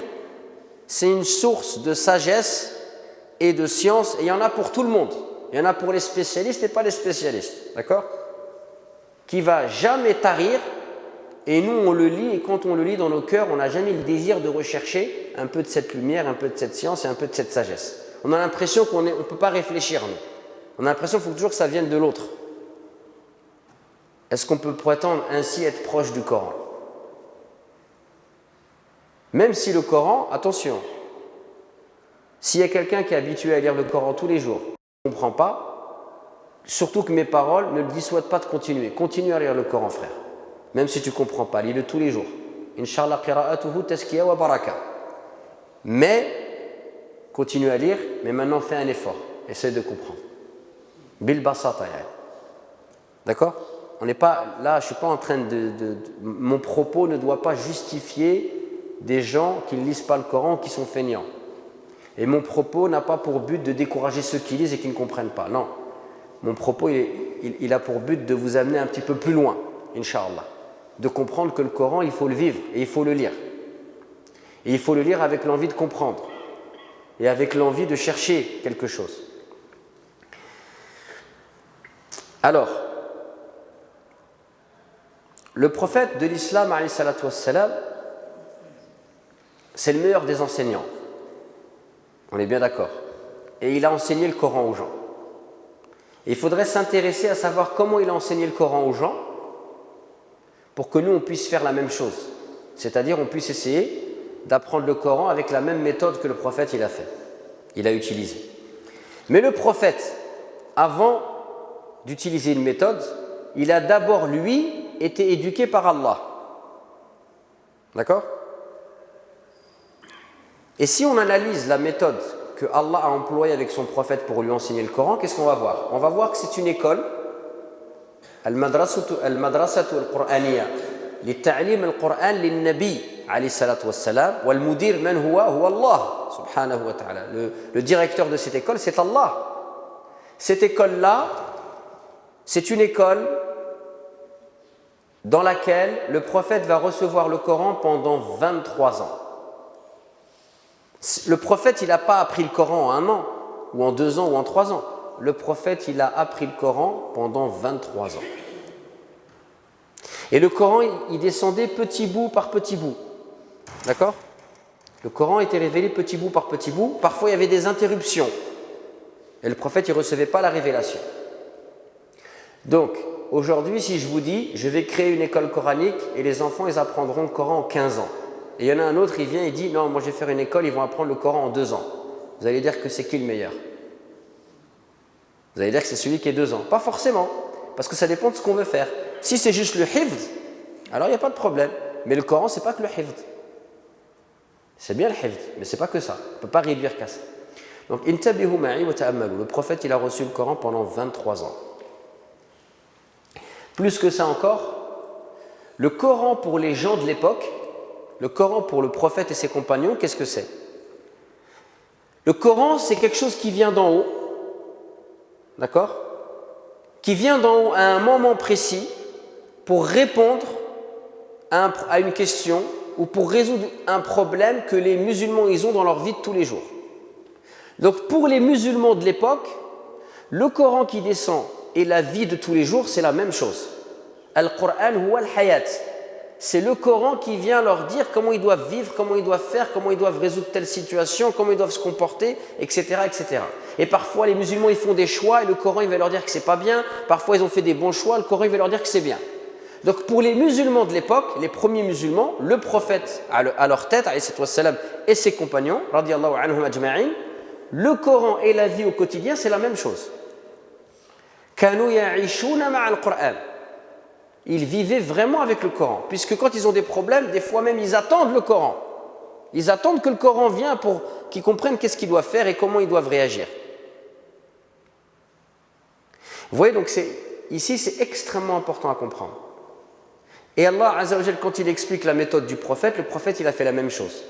c'est une source de sagesse et de science, et il y en a pour tout le monde. Il y en a pour les spécialistes et pas les spécialistes, d'accord? Qui va jamais tarir, et nous on le lit, et quand on le lit dans nos cœurs, on n'a jamais le désir de rechercher un peu de cette lumière, un peu de cette science et un peu de cette sagesse. On a l'impression qu'on ne peut pas réfléchir, nous. On a l'impression qu'il faut toujours que ça vienne de l'autre. Est-ce qu'on peut prétendre ainsi être proche du Coran? Même si le Coran, attention, s'il y a quelqu'un qui est habitué à lire le Coran tous les jours, ne comprend pas, surtout que mes paroles ne le dissuadent pas de continuer. Continue à lire le Coran, frère. Même si tu ne comprends pas, lis-le tous les jours. Inch'Allah, qira'atuhu taskiya wa baraka. Mais, continue à lire, mais maintenant fais un effort. Essaye de comprendre. Bil basata, d'accord? On n'est pas là, je ne suis pas en train mon propos ne doit pas justifier des gens qui ne lisent pas le Coran, qui sont feignants. Et mon propos n'a pas pour but de décourager ceux qui lisent et qui ne comprennent pas. Non. Mon propos, il a pour but de vous amener un petit peu plus loin, Inch'Allah. De comprendre que le Coran, il faut le vivre et il faut le lire. Et il faut le lire avec l'envie de comprendre. Et avec l'envie de chercher quelque chose. Alors, le prophète de l'islam, alayhi salatu wassalam, c'est le meilleur des enseignants. On est bien d'accord. Et il a enseigné le Coran aux gens. Et il faudrait s'intéresser à savoir comment il a enseigné le Coran aux gens pour que nous, on puisse faire la même chose. C'est-à-dire, on puisse essayer d'apprendre le Coran avec la même méthode que le prophète il a fait. Il a utilisé. Mais le prophète, avant d'utiliser une méthode, il a d'abord, lui, été éduqué par Allah. D'accord? Et si on analyse la méthode que Allah a employée avec son prophète pour lui enseigner le Coran, qu'est-ce qu'on va voir? On va voir que c'est une école, al-madrasatu al-Qur'aniyya, li-ta'lim al-Qur'an lin-nabi alayhi salatu wassalam, wal-mudir man huwa Allah subhanahu wa ta'ala. Le directeur de cette école, c'est Allah. Cette école-là, c'est une école dans laquelle le prophète va recevoir le Coran pendant 23 ans. Le prophète, il n'a pas appris le Coran en 1 an, ou en 2 ans, ou en 3 ans. Le prophète, il a appris le Coran pendant 23 ans. Et le Coran, il descendait petit bout par petit bout. D'accord? Le Coran était révélé petit bout par petit bout. Parfois, il y avait des interruptions. Et le prophète, il ne recevait pas la révélation. Donc, aujourd'hui, si je vous dis, je vais créer une école coranique et les enfants, ils apprendront le Coran en 15 ans. Et il y en a un autre, il vient et dit, non, moi je vais faire une école, ils vont apprendre le Coran en 2 ans. Vous allez dire que c'est qui le meilleur? Vous allez dire que c'est celui qui est 2 ans. Pas forcément, parce que ça dépend de ce qu'on veut faire. Si c'est juste le hifd, alors il n'y a pas de problème. Mais le Coran, c'est pas que le hifd. C'est bien le hifd, mais c'est pas que ça. On ne peut pas réduire qu'à ça. Donc, intabihu ma'i wa ta'ammalu. Le prophète, il a reçu le Coran pendant 23 ans. Plus que ça encore, le Coran pour les gens de l'époque, le Coran pour le prophète et ses compagnons, qu'est-ce que c'est? Le Coran, c'est quelque chose qui vient d'en haut, d'accord? Qui vient d'en haut à un moment précis pour répondre à une question ou pour résoudre un problème que les musulmans ils ont dans leur vie de tous les jours. Donc pour les musulmans de l'époque, le Coran qui descend et la vie de tous les jours, c'est la même chose. Al-Qur'an huwa al-hayat. C'est le Coran qui vient leur dire comment ils doivent vivre, comment ils doivent faire, comment ils doivent résoudre telle situation, comment ils doivent se comporter, etc., etc. Et parfois, les musulmans, ils font des choix et le Coran, il va leur dire que c'est pas bien. Parfois, ils ont fait des bons choix, le Coran, il va leur dire que c'est bien. Donc, pour les musulmans de l'époque, les premiers musulmans, le prophète à leur tête, alayhi wassalam, et ses compagnons, radiyallahu anhum ajma'in, le Coran et la vie au quotidien, c'est la même chose. Kanu ya'ishuna ma'al Qur'an. Ils vivaient vraiment avec le Coran, puisque quand ils ont des problèmes, des fois même ils attendent le Coran. Ils attendent que le Coran vienne pour qu'ils comprennent qu'est-ce qu'ils doivent faire et comment ils doivent réagir. Vous voyez, donc ici c'est extrêmement important à comprendre. Et Allah Azza wa Jal, quand il explique la méthode du prophète, le prophète il a fait la même chose.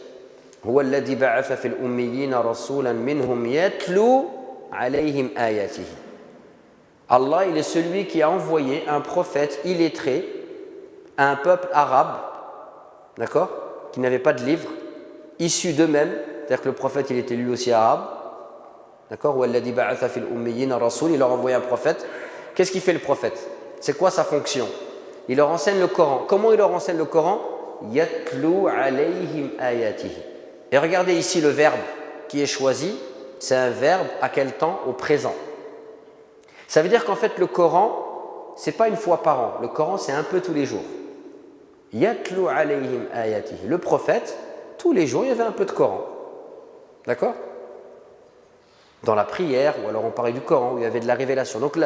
Huwa alladhi ba'atha fil ummiyina rasulan minhum yatlu alayhim ayatihi. Allah, il est celui qui a envoyé un prophète illettré à un peuple arabe, d'accord, qui n'avait pas de livre, issu d'eux-mêmes, c'est-à-dire que le prophète, il était lui aussi arabe, d'accord, walladhi ba'atha fil ummiyina rasul, il leur a envoyé un prophète. Qu'est-ce qu'il fait le prophète? C'est quoi sa fonction? Il leur enseigne le Coran. Comment il leur enseigne le Coran? Yatlu alayhim ayatihi. Et regardez ici le verbe qui est choisi, c'est un verbe à quel temps? Au présent. Ça veut dire qu'en fait, le Coran, ce n'est pas une fois par an. Le Coran, c'est un peu tous les jours. Yatlu alayhim ayatihi. Le prophète, tous les jours, il y avait un peu de Coran. D'accord? Dans la prière, ou alors on parlait du Coran, où il y avait de la révélation. Donc,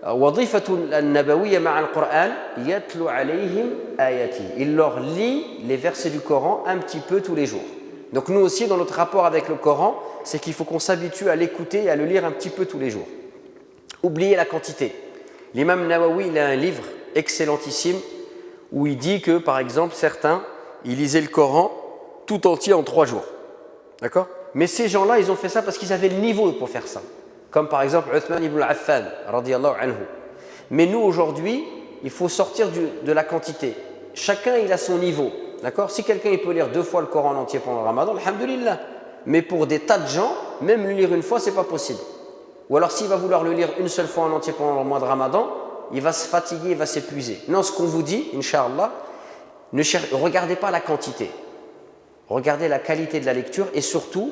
wadifatu an-nabawiyya ma'a al-Qur'an, yatlu alayhim ayatihi. Il leur lit les versets du Coran un petit peu tous les jours. Donc nous aussi, dans notre rapport avec le Coran, c'est qu'il faut qu'on s'habitue à l'écouter et à le lire un petit peu tous les jours. Oubliez la quantité. L'imam Nawawi, il a un livre excellentissime où il dit que, par exemple, certains, ils lisaient le Coran tout entier en 3 jours. D'accord? Mais ces gens-là, ils ont fait ça parce qu'ils avaient le niveau pour faire ça. Comme par exemple Uthman ibn Affan, radiyallahu anhu. Mais nous, aujourd'hui, il faut sortir de la quantité. Chacun, il a son niveau. D'accord? Si quelqu'un il peut lire 2 fois le Coran en entier pendant le Ramadan, alhamdulillah. Mais pour des tas de gens, même le lire une fois, ce n'est pas possible. Ou alors s'il va vouloir le lire une seule fois en entier pendant le mois de Ramadan, il va se fatiguer, il va s'épuiser. Non, ce qu'on vous dit, Inch'Allah, regardez pas la quantité. Regardez la qualité de la lecture et surtout,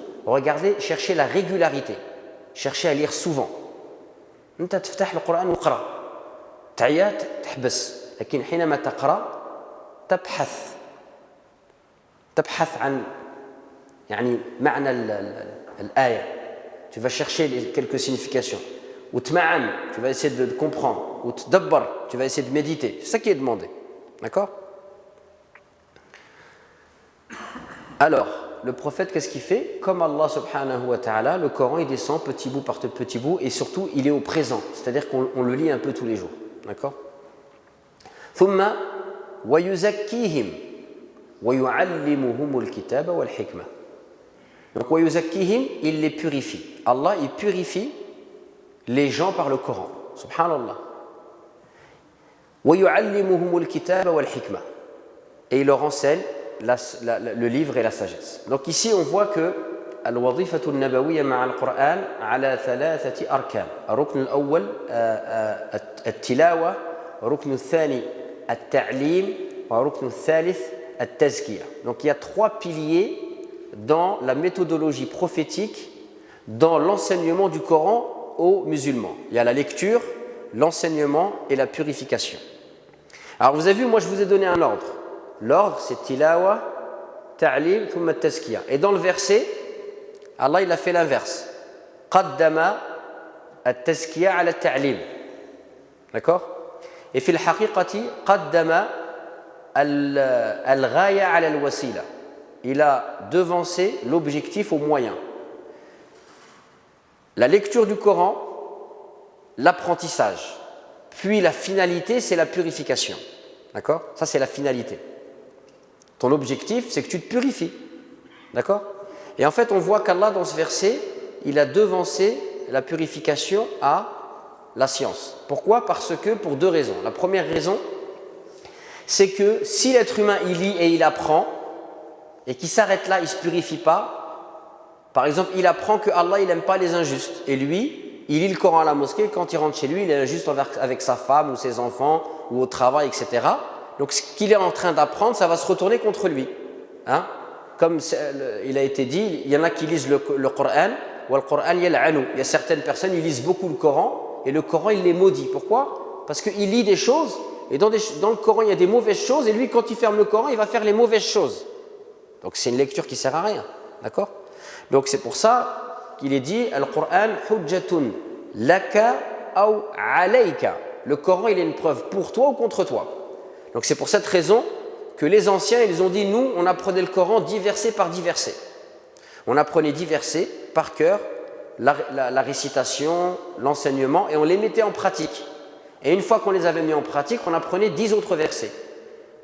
cherchez la régularité. Cherchez à lire souvent. أنت تفتح القرآن وقرأ. تعيا تحبس. لكن حينما تقرأ تبحث عن يعني معنى الآية. Tu vas chercher quelques significations. Ou t'ma'an, tu vas essayer de comprendre. Ou t'dabbar, tu vas essayer de méditer. C'est ça qui est demandé. D'accord? Alors, le prophète, qu'est-ce qu'il fait? Comme Allah subhanahu wa ta'ala, le Coran, il descend petit bout par petit bout et surtout, il est au présent. C'est-à-dire qu'on le lit un peu tous les jours. D'accord? ثم ويزكيهم ويعلمهم الكتاب والحكمة. Donc, ويزكيهم, il les purifie. Allah, il purifie les gens par le Coran. Subhanallah. ويعلمهم الكتاب والحكمة. Et il leur enseigne le livre et la sagesse. Donc ici, on voit que الوظيفة النبوية مع القرآن على 3 أركان. الركن الأول التلاوة، الركن الثاني التعليم، والركن الثالث التزكية. Donc il y a 3 piliers dans la méthodologie prophétique, dans l'enseignement du Coran aux musulmans. Il y a la lecture, l'enseignement et la purification. Alors vous avez vu, moi je vous ai donné un ordre. L'ordre, c'est tilawa, ta'lim, thumma tazkiya. Et dans le verset, Allah il a fait l'inverse. Qaddama at-tazkiya ala at-ta'lim. D'accord? Et fi al-haqiqati, qaddama al-ghaya ala al-wasila. Il a devancé l'objectif au moyen. La lecture du Coran, l'apprentissage. Puis la finalité, c'est la purification. D'accord? Ça, c'est la finalité. Ton objectif, c'est que tu te purifies. D'accord? Et en fait, on voit qu'Allah, dans ce verset, il a devancé la purification à la science. Pourquoi? Parce que, pour 2 raisons. La première raison, c'est que si l'être humain, il lit et il apprend, et qu'il s'arrête là, il ne se purifie pas, par exemple, il apprend que Allah, il n'aime pas les injustes. Et lui, il lit le Coran à la mosquée, quand il rentre chez lui, il est injuste avec sa femme ou ses enfants, ou au travail, etc. Donc, ce qu'il est en train d'apprendre, ça va se retourner contre lui. Hein? Comme il a été dit, il y en a qui lisent le Coran, ou le Coran yal'anu. Il y a certaines personnes, ils lisent beaucoup le Coran, et le Coran, il les maudit. Pourquoi? Parce qu'il lit des choses, et dans le Coran, il y a des mauvaises choses, et lui, quand il ferme le Coran, il va faire les mauvaises choses. Donc, c'est une lecture qui ne sert à rien. D'accord? Donc, c'est pour ça qu'il est dit, Al-Qur'an hujjatun laka aw alayka. Le Coran, il est une preuve pour toi ou contre toi. Donc c'est pour cette raison que les anciens, ils ont dit, nous, on apprenait le Coran 10 versets par 10 versets. On apprenait 10 versets par cœur, la récitation, l'enseignement, et on les mettait en pratique. Et une fois qu'on les avait mis en pratique, on apprenait 10 autres versets.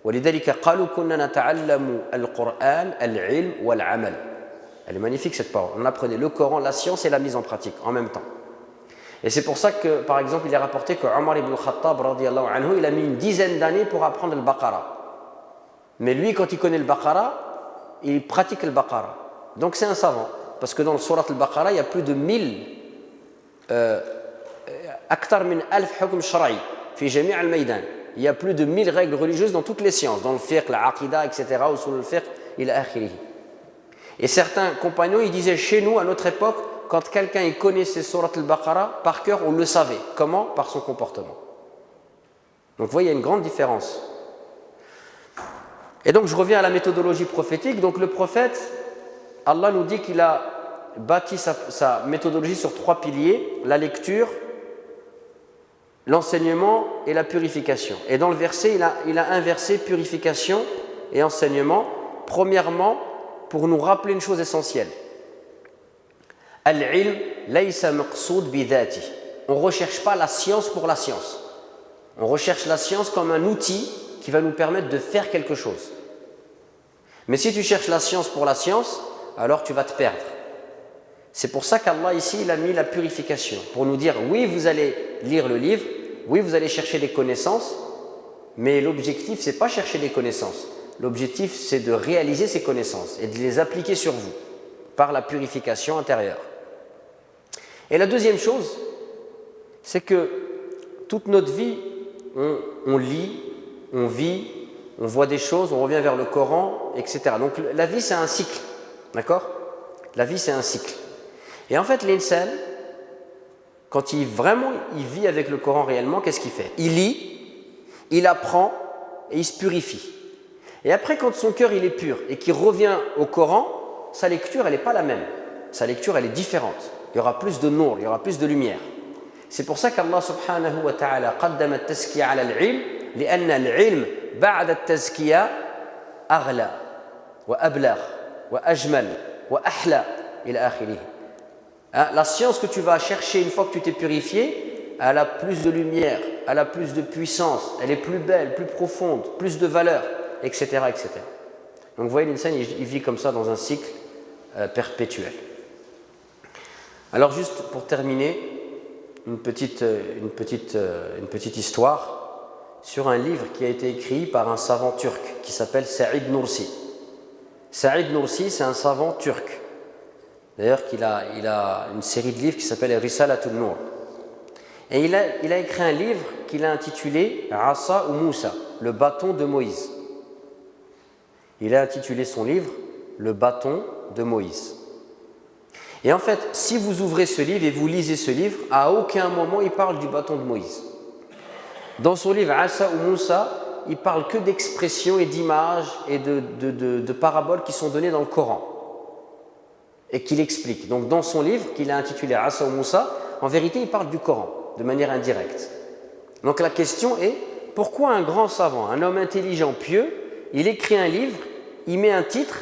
وَلِذَلِكَ قَالُوا كُنَّا نَتَعَلَّمُ الْقُرْآنَ الْعِلْمُ وَالْعَمَلُ. Elle est magnifique cette parole. On apprenait le Coran, la science et la mise en pratique en même temps. Et c'est pour ça que, par exemple, il est rapporté que Omar ibn Khattab, radiyallahu anhu, il a mis une dizaine d'années pour apprendre le Baqara. Mais lui, quand il connaît le Baqara, il pratique le Baqara. Donc c'est un savant. Parce que dans le surat al-Baqara, il y a plus de 1000 أكثر من 1000 حكم شرعي في جميع الميدان. Il y a plus de 1000 règles religieuses dans toutes les sciences, dans le fiqh, la aqida, etc., ou sur le fiqh, ila akhirih. Et certains compagnons, ils disaient chez nous, à notre époque, quand quelqu'un il connaissait Surat al-Baqarah par cœur, on le savait. Comment? Par son comportement. Donc vous voyez, il y a une grande différence. Et donc je reviens à la méthodologie prophétique. Donc le prophète, Allah nous dit qu'il a bâti sa méthodologie sur 3 piliers, la lecture, l'enseignement et la purification. Et dans le verset, il a inversé purification et enseignement. Premièrement, pour nous rappeler une chose essentielle. Al-ilm laysa maqsoud bi dhati. On ne recherche pas la science pour la science. On recherche la science comme un outil qui va nous permettre de faire quelque chose. Mais si tu cherches la science pour la science, alors tu vas te perdre. C'est pour ça qu'Allah ici, il a mis la purification. Pour nous dire, oui, vous allez lire le livre, oui, vous allez chercher des connaissances, mais l'objectif, ce n'est pas chercher des connaissances. L'objectif, c'est de réaliser ces connaissances et de les appliquer sur vous par la purification intérieure. Et la deuxième chose, c'est que toute notre vie, on lit, on vit, on voit des choses, on revient vers le Coran, etc. Donc la vie, c'est un cycle, d'accord? La vie, c'est un cycle. Et en fait, l'insan, quand il vit avec le Coran réellement, qu'est-ce qu'il fait? Il lit, il apprend et il se purifie. Et après, quand son cœur il est pur et qu'il revient au Coran, sa lecture, elle n'est pas la même. Sa lecture, elle est différente. Il y aura plus de nour, il y aura plus de lumière. C'est pour ça qu'Allah subhanahu wa ta'ala qaddama at-tazkiya ala al-ilm, لأن العلم بعد التزكية أغلى وأبلغ وأجمل وأحلى إلى آخره. La science que tu vas chercher une fois que tu t'es purifié, elle a plus de lumière, elle a plus de puissance, elle est plus belle, plus profonde, plus de valeur, etc. etc. Donc vous voyez, l'insan, il vit comme ça dans un cycle perpétuel. Alors juste pour terminer, une petite histoire sur un livre qui a été écrit par un savant turc qui s'appelle Saïd Nursi. Saïd Nursi, c'est un savant turc. D'ailleurs, il a une série de livres qui s'appelle Risalatul Nur. Et il a écrit un livre qu'il a intitulé Asa ou Moussa, le bâton de Moïse. Il a intitulé son livre Le bâton de Moïse. Et en fait, si vous ouvrez ce livre et vous lisez ce livre, à aucun moment il parle du bâton de Moïse. Dans son livre Asa ou Moussa, il parle que d'expressions et d'images et de paraboles qui sont données dans le Coran et qu'il explique. Donc dans son livre qu'il a intitulé Asa ou Moussa, en vérité il parle du Coran de manière indirecte. Donc la question est, pourquoi un grand savant, un homme intelligent, pieux, il écrit un livre, il met un titre,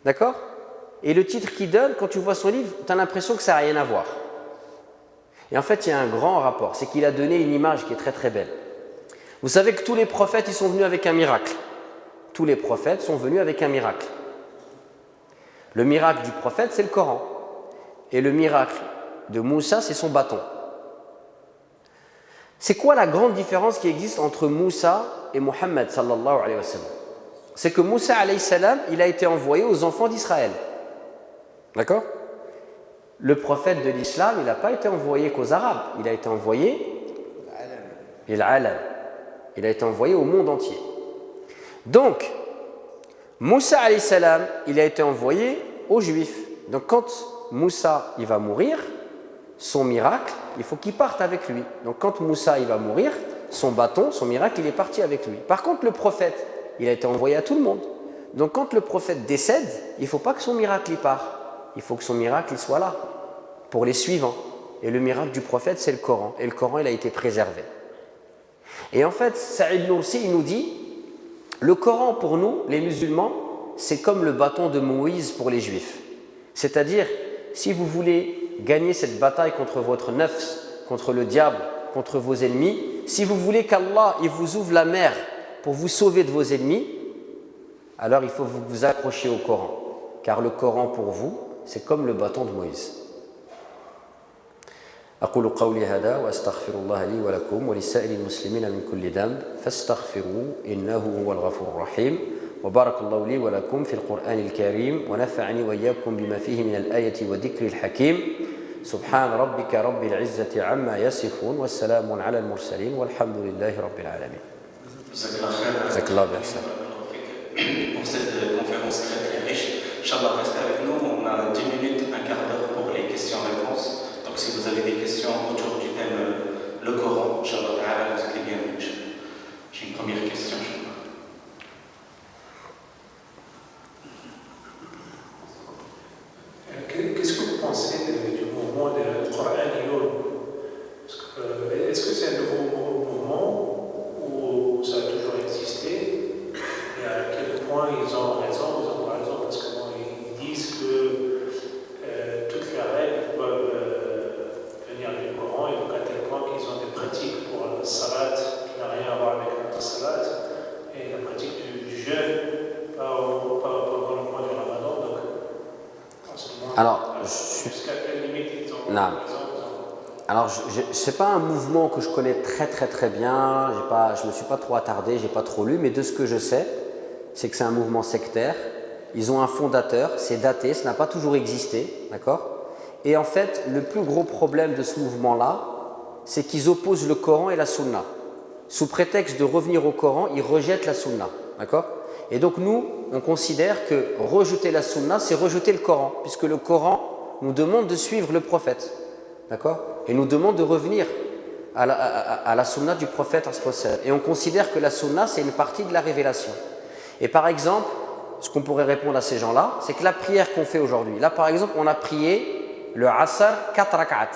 d'accord? Et le titre qu'il donne, quand tu vois son livre, tu as l'impression que ça n'a rien à voir. Et en fait, il y a un grand rapport, c'est qu'il a donné une image qui est très très belle. Vous savez que tous les prophètes, ils sont venus avec un miracle. Tous les prophètes sont venus avec un miracle. Le miracle du prophète, c'est le Coran. Et le miracle de Moussa, c'est son bâton. C'est quoi la grande différence qui existe entre Moussa et Muhammad sallallahu alayhi wa sallam? C'est que Moussa alayhi salam, il a été envoyé aux enfants d'Israël. D'accord? Le prophète de l'islam, il n'a pas été envoyé qu'aux Arabes, il a été envoyé il a été envoyé au monde entier. Donc, Moussa alayhi salam, il a été envoyé aux Juifs. Donc quand Moussa il va mourir, son miracle, il faut qu'il parte avec lui. Donc quand Moussa il va mourir, son bâton, son miracle, il est parti avec lui. Par contre, le prophète, il a été envoyé à tout le monde. Donc quand le prophète décède, il ne faut pas que son miracle il part. Il faut que son miracle il soit là pour les suivants. Et le miracle du prophète, c'est le Coran. Et le Coran, il a été préservé. Et en fait, Saïd Nursi, il nous dit, le Coran pour nous, les musulmans, c'est comme le bâton de Moïse pour les Juifs. C'est-à-dire, si vous voulez gagner cette bataille contre votre nafs, contre le diable, contre vos ennemis, si vous voulez qu'Allah il vous ouvre la mer pour vous sauver de vos ennemis, alors il faut que vous vous accrochiez au Coran. Car le Coran pour vous, c'est comme le bâton de Moïse. أقول قولي هذا وأستغفر الله لي ولكم ولسائر المسلمين من كل ذنب فاستغفروه إنه هو الغفور الرحيم وبارك الله لي ولكم في القرآن الكريم ونفعني وإياكم بما فيه من الآية والذكر الحكيم سبحان ربك رب العزة عما يصفون والسلام على المرسلين والحمد لله رب العالمين. جزاك الله بإحسان. Pour cette conférence très riche, Inch'Allah, restez avec nous. On a 10 minutes, un quart d'heure pour les questions-réponses. Donc si vous avez des questions autour du thème le Coran, Inch'Allah, vous êtes les bienvenus. J'ai une première question. Qu'est-ce que vous pensez du mouvement de Coran Youn? Est-ce que c'est un nouveau mouvement ou ça a toujours existé? Et à quel point ils ont raison, pas raison? Parce que Alors, jusqu'à quelle limite ils ont, Non. par exemple, Alors, c'est pas un mouvement que je connais très bien, je me suis pas trop attardé, j'ai pas trop lu, mais de ce que je sais, c'est que c'est un mouvement sectaire. Ils ont un fondateur, c'est daté, ça n'a pas toujours existé, d'accord? Et en fait, le plus gros problème de ce mouvement-là, c'est qu'ils opposent le Coran et la Sunna. Sous prétexte de revenir au Coran, ils rejettent la Sunna, d'accord? Et donc nous, on considère que rejeter la Sunna, c'est rejeter le Coran, puisque le Coran nous demande de suivre le prophète, d'accord? Et nous demande de revenir à la Sunna du prophète. Et on considère que la Sunna, c'est une partie de la révélation. Et par exemple, ce qu'on pourrait répondre à ces gens-là, c'est que la prière qu'on fait aujourd'hui, là par exemple, on a prié le Asr 4 rak'at.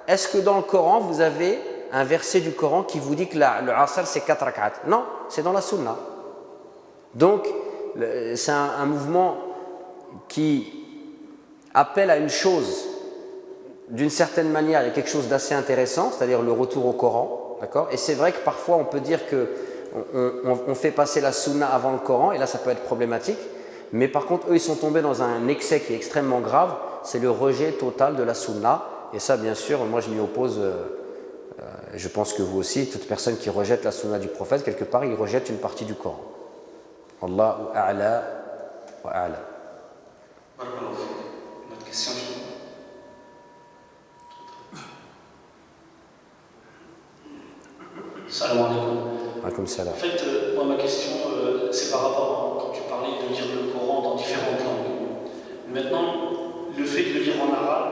Est-ce que dans le Coran, vous avez un verset du Coran qui vous dit que le Asr c'est 4 rak'at? Non, c'est dans la Sunna. Donc, c'est un mouvement qui appelle à une chose, d'une certaine manière, il y a quelque chose d'assez intéressant, c'est-à-dire le retour au Coran, d'accord? Et c'est vrai que parfois on peut dire qu'on fait passer la Sunna avant le Coran, et là ça peut être problématique, mais par contre eux ils sont tombés dans un excès qui est extrêmement grave, c'est le rejet total de la Sunna, et ça bien sûr, moi je m'y oppose, je pense que vous aussi, toute personne qui rejette la Sunna du prophète, quelque part il rejette une partie du Coran. Allahu a'la wa a'la. Une autre question, Salam alaikum. Alaykoum salam. En fait, moi, ma question, c'est par rapport à quand tu parlais de lire le Coran dans différentes langues. Maintenant, le fait de le lire en arabe,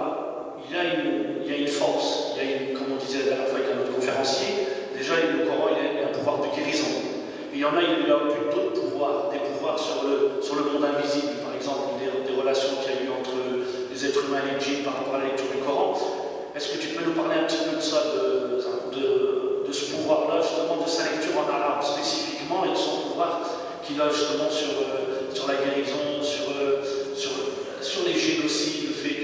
il y a une force. Il y a comme on disait la dernière fois avec un autre conférencier, déjà le Coran, il a un pouvoir de guérison. Et il y en a, il a d'autres pouvoirs, des pouvoirs sur le monde invisible, par exemple, des relations qu'il y a eu entre les êtres humains et les djinns par rapport à la lecture du Coran. Est-ce que tu peux nous parler un petit peu de ça, de ce pouvoir-là, justement, de sa lecture en arabe spécifiquement, et de son pouvoir qu'il a justement sur la guérison, sur les génocides, le fait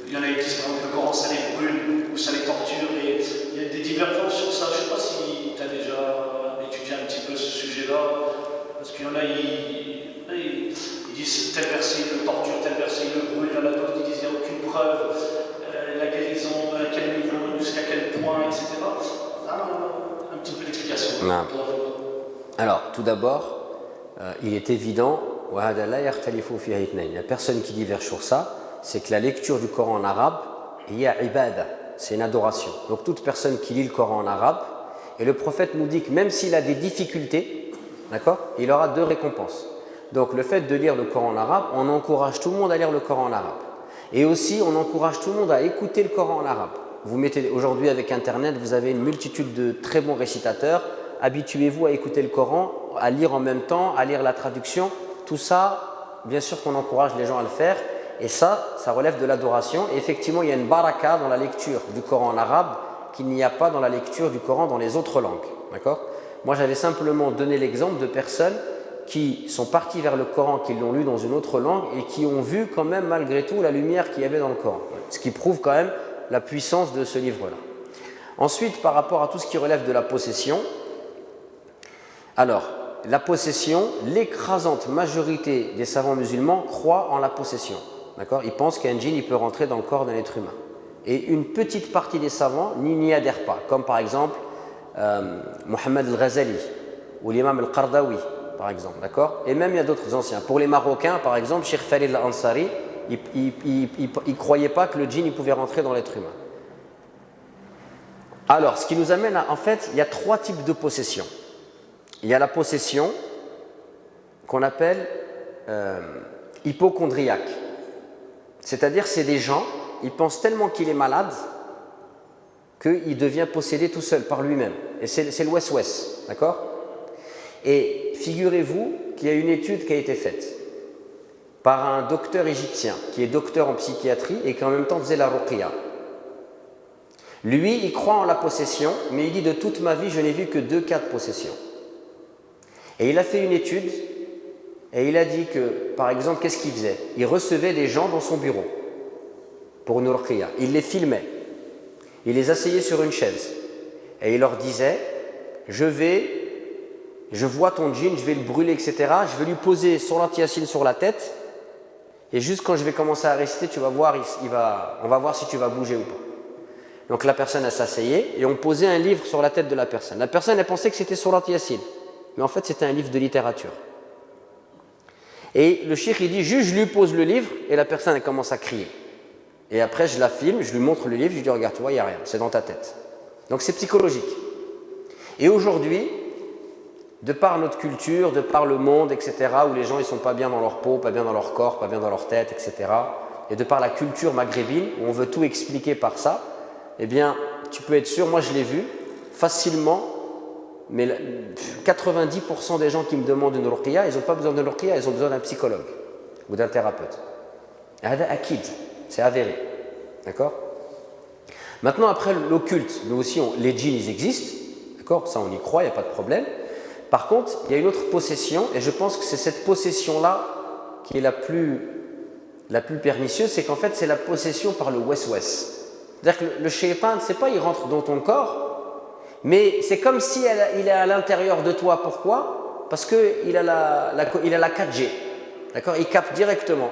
qu'il y en a qui disent par exemple que le Coran ça les brûle ou ça les torture, et il y a des divergences sur ça. Je ne sais pas si tu as déjà étudié un petit peu ce sujet-là, parce qu'il y en a, ils disent tel verset il le torture, tel verset il le brûle, il y en a d'autres qui disent il n'y a aucune preuve, la guérison, à quel niveau, jusqu'à quel point, etc. Un petit peu d'explication. Alors, tout d'abord, il est évident, il n'y a personne qui diverge sur ça, c'est que la lecture du Coran en arabe, c'est une adoration. Donc toute personne qui lit le Coran en arabe, et le prophète nous dit que même s'il a des difficultés, d'accord, il aura 2 récompenses. Donc le fait de lire le Coran en arabe, on encourage tout le monde à lire le Coran en arabe. Et aussi, on encourage tout le monde à écouter le Coran en arabe. Vous mettez aujourd'hui avec Internet, vous avez une multitude de très bons récitateurs. Habituez-vous à écouter le Coran, à lire en même temps, à lire la traduction. Tout ça, bien sûr qu'on encourage les gens à le faire. Et ça relève de l'adoration. Et effectivement, il y a une baraka dans la lecture du Coran en arabe qu'il n'y a pas dans la lecture du Coran dans les autres langues. D'accord ? Moi, j'avais simplement donné l'exemple de personnes qui sont partis vers le Coran, qui l'ont lu dans une autre langue et qui ont vu quand même malgré tout la lumière qu'il y avait dans le Coran. Ce qui prouve quand même la puissance de ce livre-là. Ensuite, par rapport à tout ce qui relève de la possession, alors, la possession, l'écrasante majorité des savants musulmans croient en la possession. D'accord ? Ils pensent qu'un djinn il peut rentrer dans le corps d'un être humain. Et une petite partie des savants n'y adhèrent pas, comme par exemple Mohammed al-Ghazali ou l'imam al-Qardawi, par exemple. D'accord ? Et même il y a d'autres anciens. Pour les Marocains, par exemple, Cheikh Khalil al-Ansari, il ne croyait pas que le djinn il pouvait rentrer dans l'être humain. Alors, ce qui nous amène à, en fait, il y a 3 types de possession. Il y a la possession qu'on appelle hypocondriaque. C'est-à-dire, c'est des gens, ils pensent tellement qu'il est malade qu'il devient possédé tout seul par lui-même. Et c'est le wes-wes, d'accord ? Et figurez-vous qu'il y a une étude qui a été faite par un docteur égyptien qui est docteur en psychiatrie et qui en même temps faisait la ruqya. Lui, il croit en la possession, mais il dit de toute ma vie, je n'ai vu que 2 cas de possession. Et il a fait une étude et il a dit que, par exemple, qu'est-ce qu'il faisait ? Il recevait des gens dans son bureau pour une ruqya. Il les filmait. Il les asseyait sur une chaise et il leur disait « Je vois ton djinn, je vais le brûler, etc. Je vais lui poser son anti-yassine sur la tête Et juste quand je vais commencer à réciter, tu vas voir, on va voir si tu vas bouger ou pas. Donc la personne, elle s'asseyait et on posait un livre sur la tête de la personne. La personne, elle pensait que c'était Surat Yasin. Mais en fait, c'était un livre de littérature. Et le cheikh, il dit, juste je lui pose le livre et la personne, elle commence à crier. Et après, je la filme, je lui montre le livre, je lui dis, regarde, tu vois, il n'y a rien, c'est dans ta tête. Donc c'est psychologique. Et aujourd'hui, de par notre culture, de par le monde, etc., où les gens ne sont pas bien dans leur peau, pas bien dans leur corps, pas bien dans leur tête, etc., et de par la culture maghrébine, où on veut tout expliquer par ça, eh bien, tu peux être sûr, moi je l'ai vu, facilement, mais 90% des gens qui me demandent une ruqya, ils n'ont pas besoin de ruqya, ils ont besoin d'un psychologue ou d'un thérapeute. Akid, c'est avéré. D'accord? Maintenant, après l'occulte, nous aussi, les djinns, ils existent. D'accord? Ça, on y croit, il n'y a pas de problème. Par contre, il y a une autre possession, et je pense que c'est cette possession-là qui est la plus pernicieuse, c'est qu'en fait, c'est la possession par le wes-wes. C'est-à-dire que le shaitan, c'est pas il rentre dans ton corps, mais c'est comme si il est à l'intérieur de toi. Pourquoi? Parce qu'il a la 4G. D'accord? Il capte directement.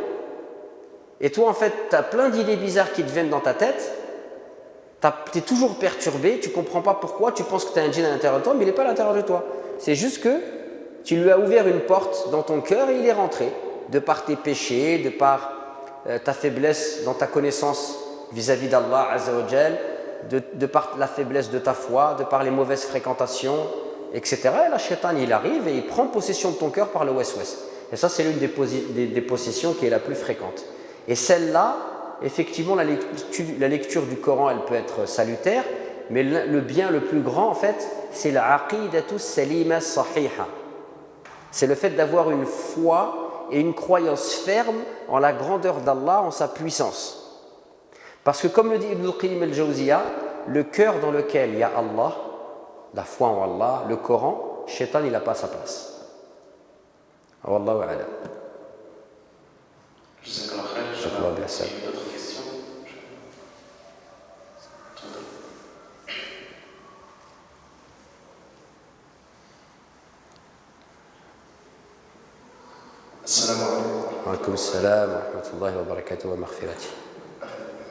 Et toi, en fait, tu as plein d'idées bizarres qui te viennent dans ta tête. Tu es toujours perturbé, tu ne comprends pas pourquoi, tu penses que tu as un djinn à l'intérieur de toi, mais il n'est pas à l'intérieur de toi. C'est juste que tu lui as ouvert une porte dans ton cœur et il est rentré. De par tes péchés, de par ta faiblesse dans ta connaissance vis-à-vis d'Allah Azza wa Jal, de par la faiblesse de ta foi, de par les mauvaises fréquentations, etc. Et là, Shaitan, il arrive et il prend possession de ton cœur par le wes-wes. Et ça, c'est l'une des possessions qui est la plus fréquente. Et celle-là, effectivement, la lecture du Coran, elle peut être salutaire, mais le bien le plus grand, en fait, c'est l'aqidatu salima sahiha. C'est le fait d'avoir une foi et une croyance ferme en la grandeur d'Allah, en sa puissance. Parce que comme le dit Ibn al-Qayyim al-Jawziyya, le cœur dans lequel il y a Allah, la foi en Allah, le Coran, Shaitan, il n'a pas sa place. Wallahu a'lam. Jazakallah khair. S'il y a d'autres questions. Assalamu alaikum. Wa alaykoum assalam wa rahmatullahi wa barakatuh wa maghfirati.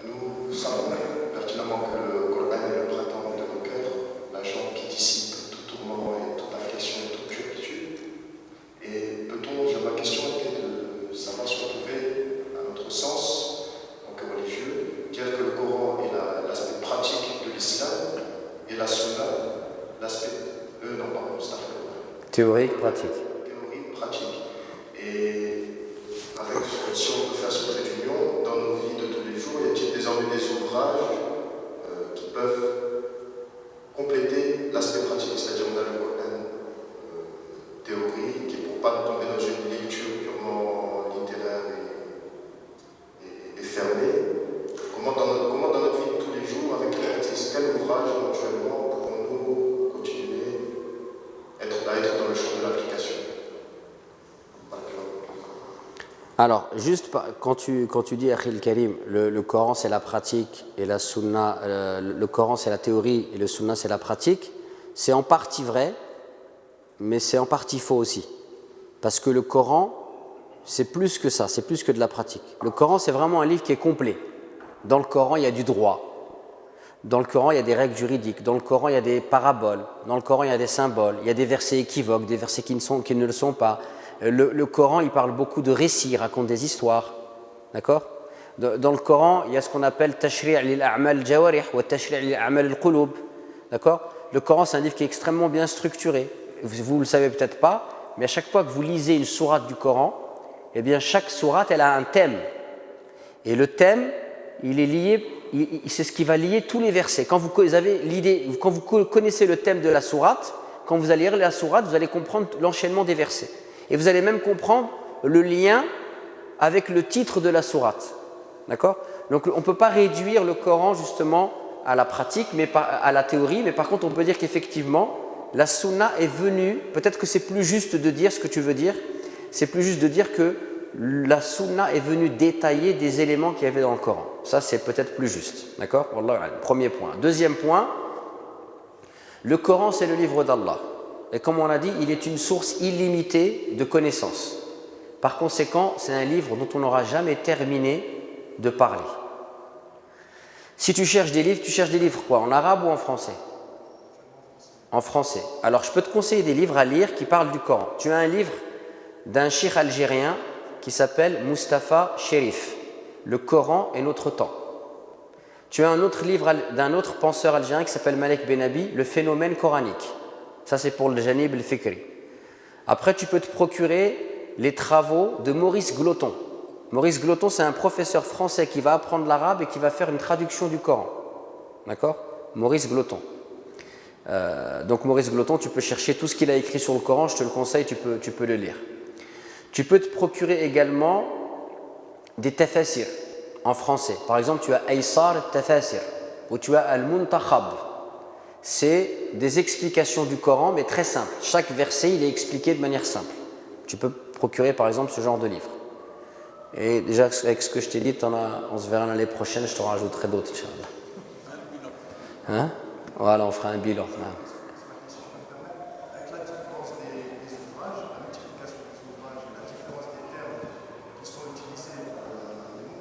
Nous savons pertinemment que le Coran est le printemps de nos cœurs, la jambe qui dissipe tout tourment et toute affliction et toute turpitude. Et ma question était de savoir si on pouvait, à notre sens, donc religieux, dire que le Coran est l'aspect pratique de l'islam et la sunna, l'aspect. Théorique, pratique. Théorique, pratique. Et si on peut faire cette réunion dans nos vies de tous les jours, y a-t-il désormais des ouvrages qui peuvent compléter l'aspect pratique, c'est-à-dire on a le Coran théorique, et pour ne pas tomber dans une lecture purement littéraire et fermée, comment dans notre vie de tous les jours, avec quel ouvrage éventuellement pourrons-nous continuer à être dans le champ de l'application? Alors, juste quand tu dis Akhil Karim, le Coran c'est la pratique et la Sunna, le Coran c'est la théorie et le Sunna c'est la pratique, c'est en partie vrai, mais c'est en partie faux aussi. Parce que le Coran, c'est plus que ça, c'est plus que de la pratique. Le Coran, c'est vraiment un livre qui est complet. Dans le Coran, il y a du droit. Dans le Coran, il y a des règles juridiques. Dans le Coran, il y a des paraboles. Dans le Coran, il y a des symboles. Il y a des versets équivoques, des versets qui ne le sont pas. Le Coran, il parle beaucoup de récits, il raconte des histoires. D'accord? Dans le Coran, il y a ce qu'on appelle tashri' lil a'mal al-jawarih wa tashri' lil a'mal al-qulub. D'accord? Le Coran, c'est un livre qui est extrêmement bien structuré. Vous ne le savez peut-être pas, mais à chaque fois que vous lisez une sourate du Coran, eh bien chaque sourate, elle a un thème. Et le thème, il est lié, c'est ce qui va lier tous les versets. Quand vous connaissez le thème de la sourate, quand vous allez lire la sourate, vous allez comprendre l'enchaînement des versets. Et vous allez même comprendre le lien avec le titre de la sourate. D'accord? Donc on ne peut pas réduire le Coran justement à la pratique, mais à la théorie, mais par contre on peut dire qu'effectivement, la sunna est venue, peut-être que c'est plus juste de dire ce que tu veux dire, c'est plus juste de dire que la sunna est venue détailler des éléments qu'il y avait dans le Coran. Ça c'est peut-être plus juste. D'accord? Wallah, premier point. Deuxième point, le Coran c'est le livre d'Allah. Et comme on l'a dit, il est une source illimitée de connaissances. Par conséquent, c'est un livre dont on n'aura jamais terminé de parler. Si tu cherches des livres quoi? En arabe ou en français? En français. Alors, je peux te conseiller des livres à lire qui parlent du Coran. Tu as un livre d'un cheikh algérien qui s'appelle Mustapha Cherif, Le Coran et notre temps. Tu as un autre livre d'un autre penseur algérien qui s'appelle Malek Benabi, Le phénomène coranique. Ça, c'est pour le Janib el-Fikri. Après, tu peux te procurer les travaux de Maurice Gloton. Maurice Gloton, c'est un professeur français qui va apprendre l'arabe et qui va faire une traduction du Coran. D'accord? Maurice Gloton. Donc Maurice Gloton, tu peux chercher tout ce qu'il a écrit sur le Coran, je te le conseille, tu peux le lire. Tu peux te procurer également des tafasir en français. Par exemple, tu as Aysar Tafasir ou tu as Al-Muntakhab. C'est des explications du Coran, mais très simples. Chaque verset, il est expliqué de manière simple. Tu peux procurer par exemple ce genre de livre. Et déjà, avec ce que je t'ai dit, on se verra l'année prochaine, je te rajouterai d'autres, Inch'Allah. Hein? Voilà, on fera un bilan. Avec la différence des ouvrages, la multiplication des ouvrages et la différence des termes qui sont utilisés,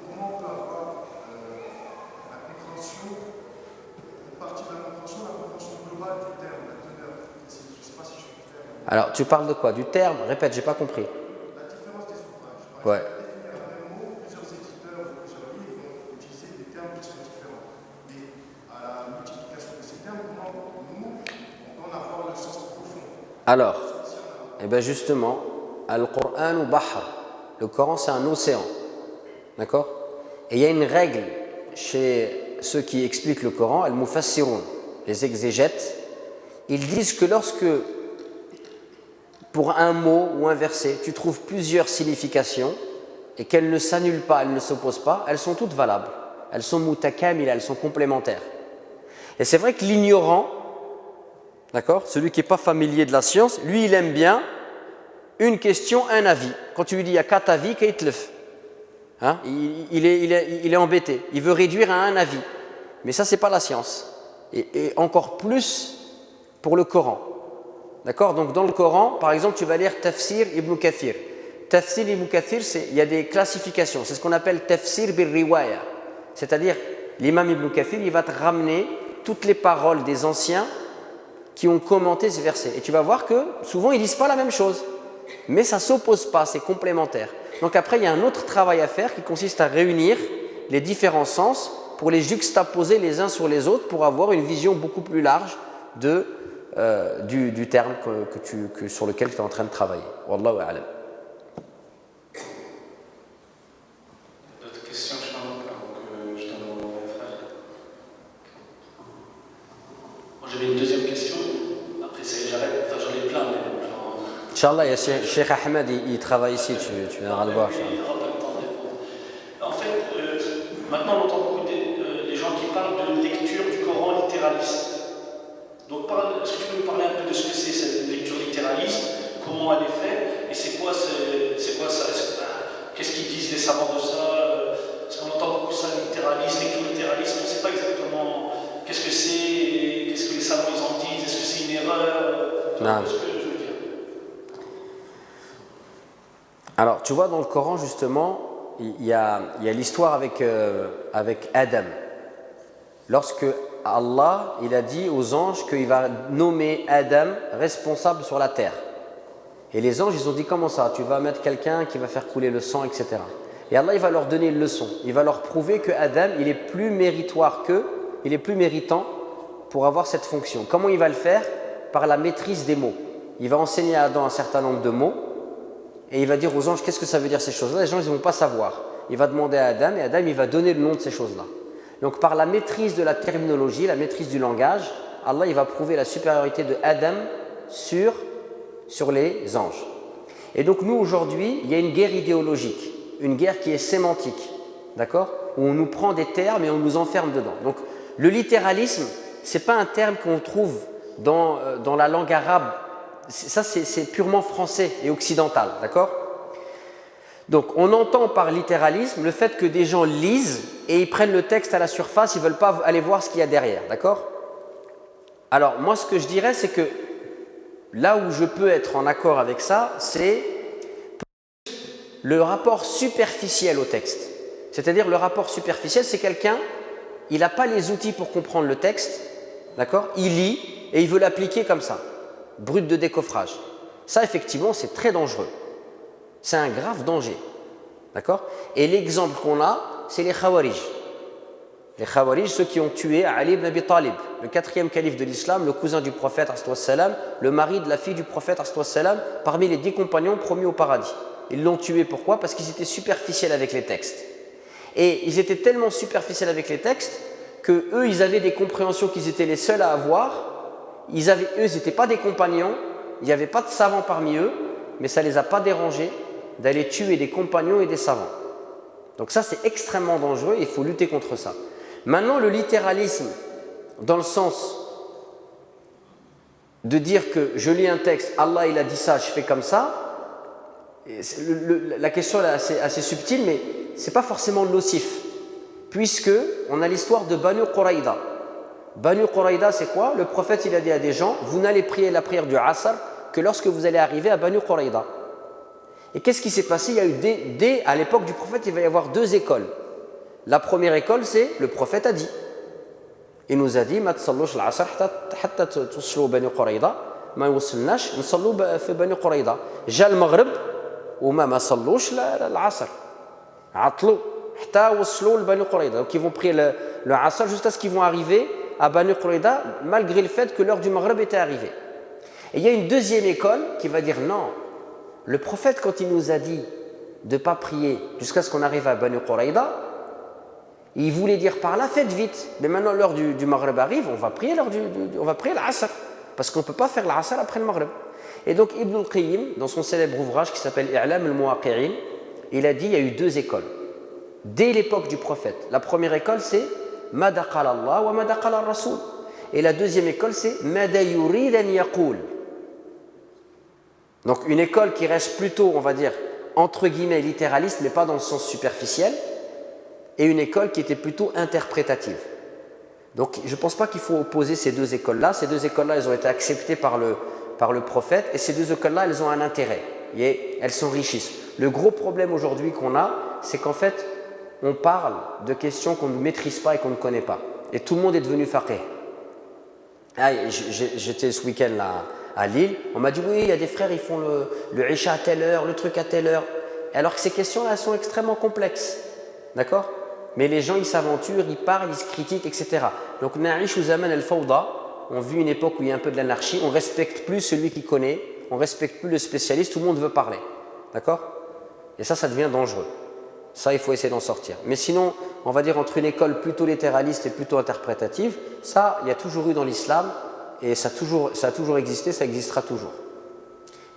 comment on peut avoir la compréhension, une partie de la compréhension globale du terme, la teneur. Je ne sais pas si je suis clair. Alors, tu parles de quoi? Du terme? Répète, j'ai pas compris. La différence des ouvrages. Ouais. Pour définir un même mot, plusieurs éditeurs ou plusieurs livres vont utiliser des termes qui sont différents. Et à la multiplication de ces termes, comment nous, on peut en avoir le sens profond? Alors, eh bien justement, Al-Qur'an ou Bahr, le Coran c'est un océan. D'accord? Et il y a une règle chez ceux qui expliquent le Coran, Al-Mufassirun, les exégètes, ils disent que lorsque pour un mot ou un verset, tu trouves plusieurs significations et qu'elles ne s'annulent pas, elles ne s'opposent pas, elles sont toutes valables. Elles sont mutakamila, elles sont complémentaires. Et c'est vrai que l'ignorant, d'accord, celui qui n'est pas familier de la science, lui il aime bien une question, un avis. Quand tu lui dis il y a 4 avis, hein, il est embêté. Il veut réduire à un avis. Mais ça, ce n'est pas la science. Et encore plus pour le Coran. D'accord? Donc dans le Coran, par exemple, tu vas lire Tafsir Ibn Kathir. Tafsir Ibn Kathir, il y a des classifications. C'est ce qu'on appelle Tafsir bil riwaya. C'est-à-dire, l'imam Ibn Kathir, il va te ramener toutes les paroles des anciens qui ont commenté ces versets. Et tu vas voir que souvent, ils ne disent pas la même chose. Mais ça ne s'oppose pas, c'est complémentaire. Donc après, il y a un autre travail à faire qui consiste à réunir les différents sens pour les juxtaposer les uns sur les autres pour avoir une vision beaucoup plus large du terme sur lequel tu es en train de travailler. Wallahu a'lam. D'autres questions, je donne au frère. Moi j'avais une deuxième question, après j'arrête, enfin j'en ai plein, mais genre. Inch'Allah, il y a Cheikh Ahmed, il travaille ici, tu viendras le voir. Il n'aura pas le temps de répondre. En fait, maintenant on entend beaucoup les gens qui parlent de lecture du Coran littéraliste. Donc est-ce que tu peux nous parler un peu de ce que c'est cette lecture littéraliste, comment elle est faite, et c'est quoi ça? Qu'est-ce qu'ils disent les savants de ça? Parce qu'on entend beaucoup ça, littéralisme, lecture littéraliste, on ne sait pas exactement qu'est-ce que c'est, qu'est-ce que les savants ils en disent, est-ce que c'est une erreur? Non. Ce que je veux dire. Alors, tu vois, dans le Coran, justement, il y a l'histoire avec Adam. Lorsque Allah, il a dit aux anges qu'il va nommer Adam responsable sur la terre. Et les anges, ils ont dit comment ça? Tu vas mettre quelqu'un qui va faire couler le sang, etc. Et Allah, il va leur donner une leçon. Il va leur prouver que Adam, il est plus méritoire qu'eux, il est plus méritant pour avoir cette fonction. Comment il va le faire? Par la maîtrise des mots. Il va enseigner à Adam un certain nombre de mots et il va dire aux anges qu'est-ce que ça veut dire ces choses-là. Les gens, ils ne vont pas savoir. Il va demander à Adam et Adam, il va donner le nom de ces choses-là. Donc par la maîtrise de la terminologie, la maîtrise du langage, Allah il va prouver la supériorité de Adam sur les anges. Et donc nous aujourd'hui, il y a une guerre idéologique, une guerre qui est sémantique, d'accord? Où on nous prend des termes et on nous enferme dedans. Donc le littéralisme, ce n'est pas un terme qu'on trouve dans la langue arabe. Ça c'est purement français et occidental, d'accord? Donc on entend par littéralisme le fait que des gens lisent et ils prennent le texte à la surface, ils ne veulent pas aller voir ce qu'il y a derrière, d'accord? Alors moi ce que je dirais c'est que là où je peux être en accord avec ça, c'est le rapport superficiel au texte. C'est-à-dire le rapport superficiel, c'est quelqu'un, il n'a pas les outils pour comprendre le texte, d'accord? Il lit et il veut l'appliquer comme ça, brut de décoffrage. Ça, effectivement, c'est très dangereux. C'est un grave danger, d'accord? Et l'exemple qu'on a, c'est les Khawarij. Les Khawarij, ceux qui ont tué Ali ibn Abi Talib, le 4e calife de l'islam, le cousin du prophète, le mari de la fille du prophète, parmi les 10 compagnons promis au paradis. Ils l'ont tué, pourquoi? Parce qu'ils étaient superficiels avec les textes. Et ils étaient tellement superficiels avec les textes qu'eux, ils avaient des compréhensions qu'ils étaient les seuls à avoir. Eux, ils n'étaient pas des compagnons, il n'y avait pas de savants parmi eux, mais ça ne les a pas dérangés d'aller tuer des compagnons et des savants. Donc ça, c'est extrêmement dangereux et il faut lutter contre ça. Maintenant, le littéralisme, dans le sens de dire que je lis un texte, Allah il a dit ça, je fais comme ça, la question est assez subtile, mais ce n'est pas forcément nocif, puisque on a l'histoire de Banu Quraïda. Banu Quraïda, c'est quoi? Le prophète il a dit à des gens, vous n'allez prier la prière du Asr que lorsque vous allez arriver à Banu Quraïda. Et qu'est-ce qui s'est passé? Il y a eu à l'époque du prophète, il va y avoir 2 écoles. La première école, c'est le prophète a dit. Il nous a dit, ma tsallouch al-asr hatta tusallu Banu Quraïda, ma yusalnash nsallu fi Banu Quraïda. Ja al-maghrib ou ma sallouch al-asr. Atlu hatta wasallu Banu Quraïda. Donc ils vont prier le asr jusqu'à ce qu'ils vont arriver à Banu Quraïda, malgré le fait que l'heure du maghrib était arrivée. Et il y a une deuxième école qui va dire non. Le prophète, quand il nous a dit de ne pas prier jusqu'à ce qu'on arrive à Banu Quraïda, il voulait dire par là, faites vite. Mais maintenant, l'heure du Maghreb arrive, on va prier l'Asr. Parce qu'on ne peut pas faire l'Asr après le Maghreb. Et donc, Ibn al-Qayyim, dans son célèbre ouvrage qui s'appelle I'lam al-Muwaqi'in, il a dit il y a eu 2 écoles. Dès l'époque du prophète. La première école, c'est Ma daqala Allah wa ma daqala al-Rasul. Et la deuxième école, c'est Ma da yurid an yaqul. Donc une école qui reste plutôt, on va dire, entre guillemets littéraliste, mais pas dans le sens superficiel, et une école qui était plutôt interprétative. Donc je ne pense pas qu'il faut opposer ces 2 écoles-là. Ces 2 écoles-là, elles ont été acceptées par le prophète, et ces 2 écoles-là, elles ont un intérêt, et elles s'enrichissent. Le gros problème aujourd'hui qu'on a, c'est qu'en fait, on parle de questions qu'on ne maîtrise pas et qu'on ne connaît pas. Et tout le monde est devenu faqih. J'étais ce week-end là à Lille, on m'a dit oui, il y a des frères, ils font le Isha à telle heure, le truc à telle heure. Alors que ces questions-là, elles sont extrêmement complexes. D'accord? Mais les gens, ils s'aventurent, ils parlent, ils se critiquent, etc. Donc, Na'ish ou Zaman al-Fawda, on vit une époque où il y a un peu de l'anarchie, on ne respecte plus celui qui connaît, on ne respecte plus le spécialiste, tout le monde veut parler. D'accord? Et ça devient dangereux. Ça, il faut essayer d'en sortir. Mais sinon, on va dire entre une école plutôt littéraliste et plutôt interprétative, ça, il y a toujours eu dans l'islam, et ça a toujours existé, ça existera toujours.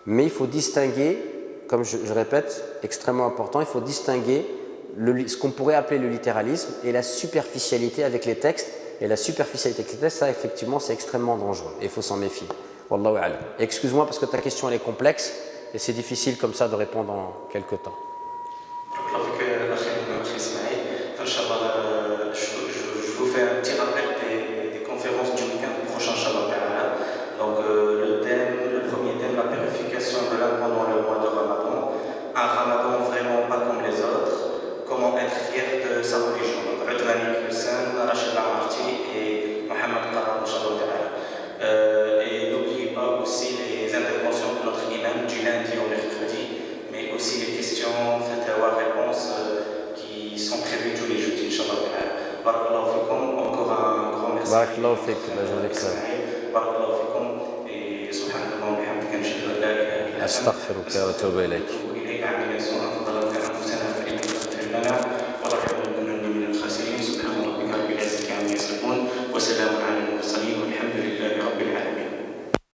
Mais il faut distinguer, comme je répète, extrêmement important, il faut distinguer ce qu'on pourrait appeler le littéralisme et la superficialité avec les textes. Et la superficialité avec les textes, ça effectivement, c'est extrêmement dangereux et il faut s'en méfier. Wallahu a'lam. Excuse-moi parce que ta question elle est complexe et c'est difficile comme ça de répondre en quelques temps. Je vous fais un petit rappel des conférences du week-end prochain, Inch'Allah. Donc le premier thème, la purification de l'âme pendant le mois de Ramadan. Un Ramadan vraiment pas comme les autres. Comment être fier de sa religion. Donc Udwani Hussein, Rachid Amarti et Mohamed Qarar, Inch'Allah. Et n'oubliez pas aussi les interventions de notre imam du lundi au mercredi, mais aussi les questions, fatawa, réponses qui sont prévues tous les jeudis, Inch'Allah. Barakallahu fikum, encore un grand merci. Barakallahu fikum, Barakallahu fikum, et subhanallah, bihamdika, nashhadu an la ilaha illa anta, astaghfiruka wa atubu ilayk. وإليك عامل يسوع أفضل من أنفسنا فإنك تغفر لنا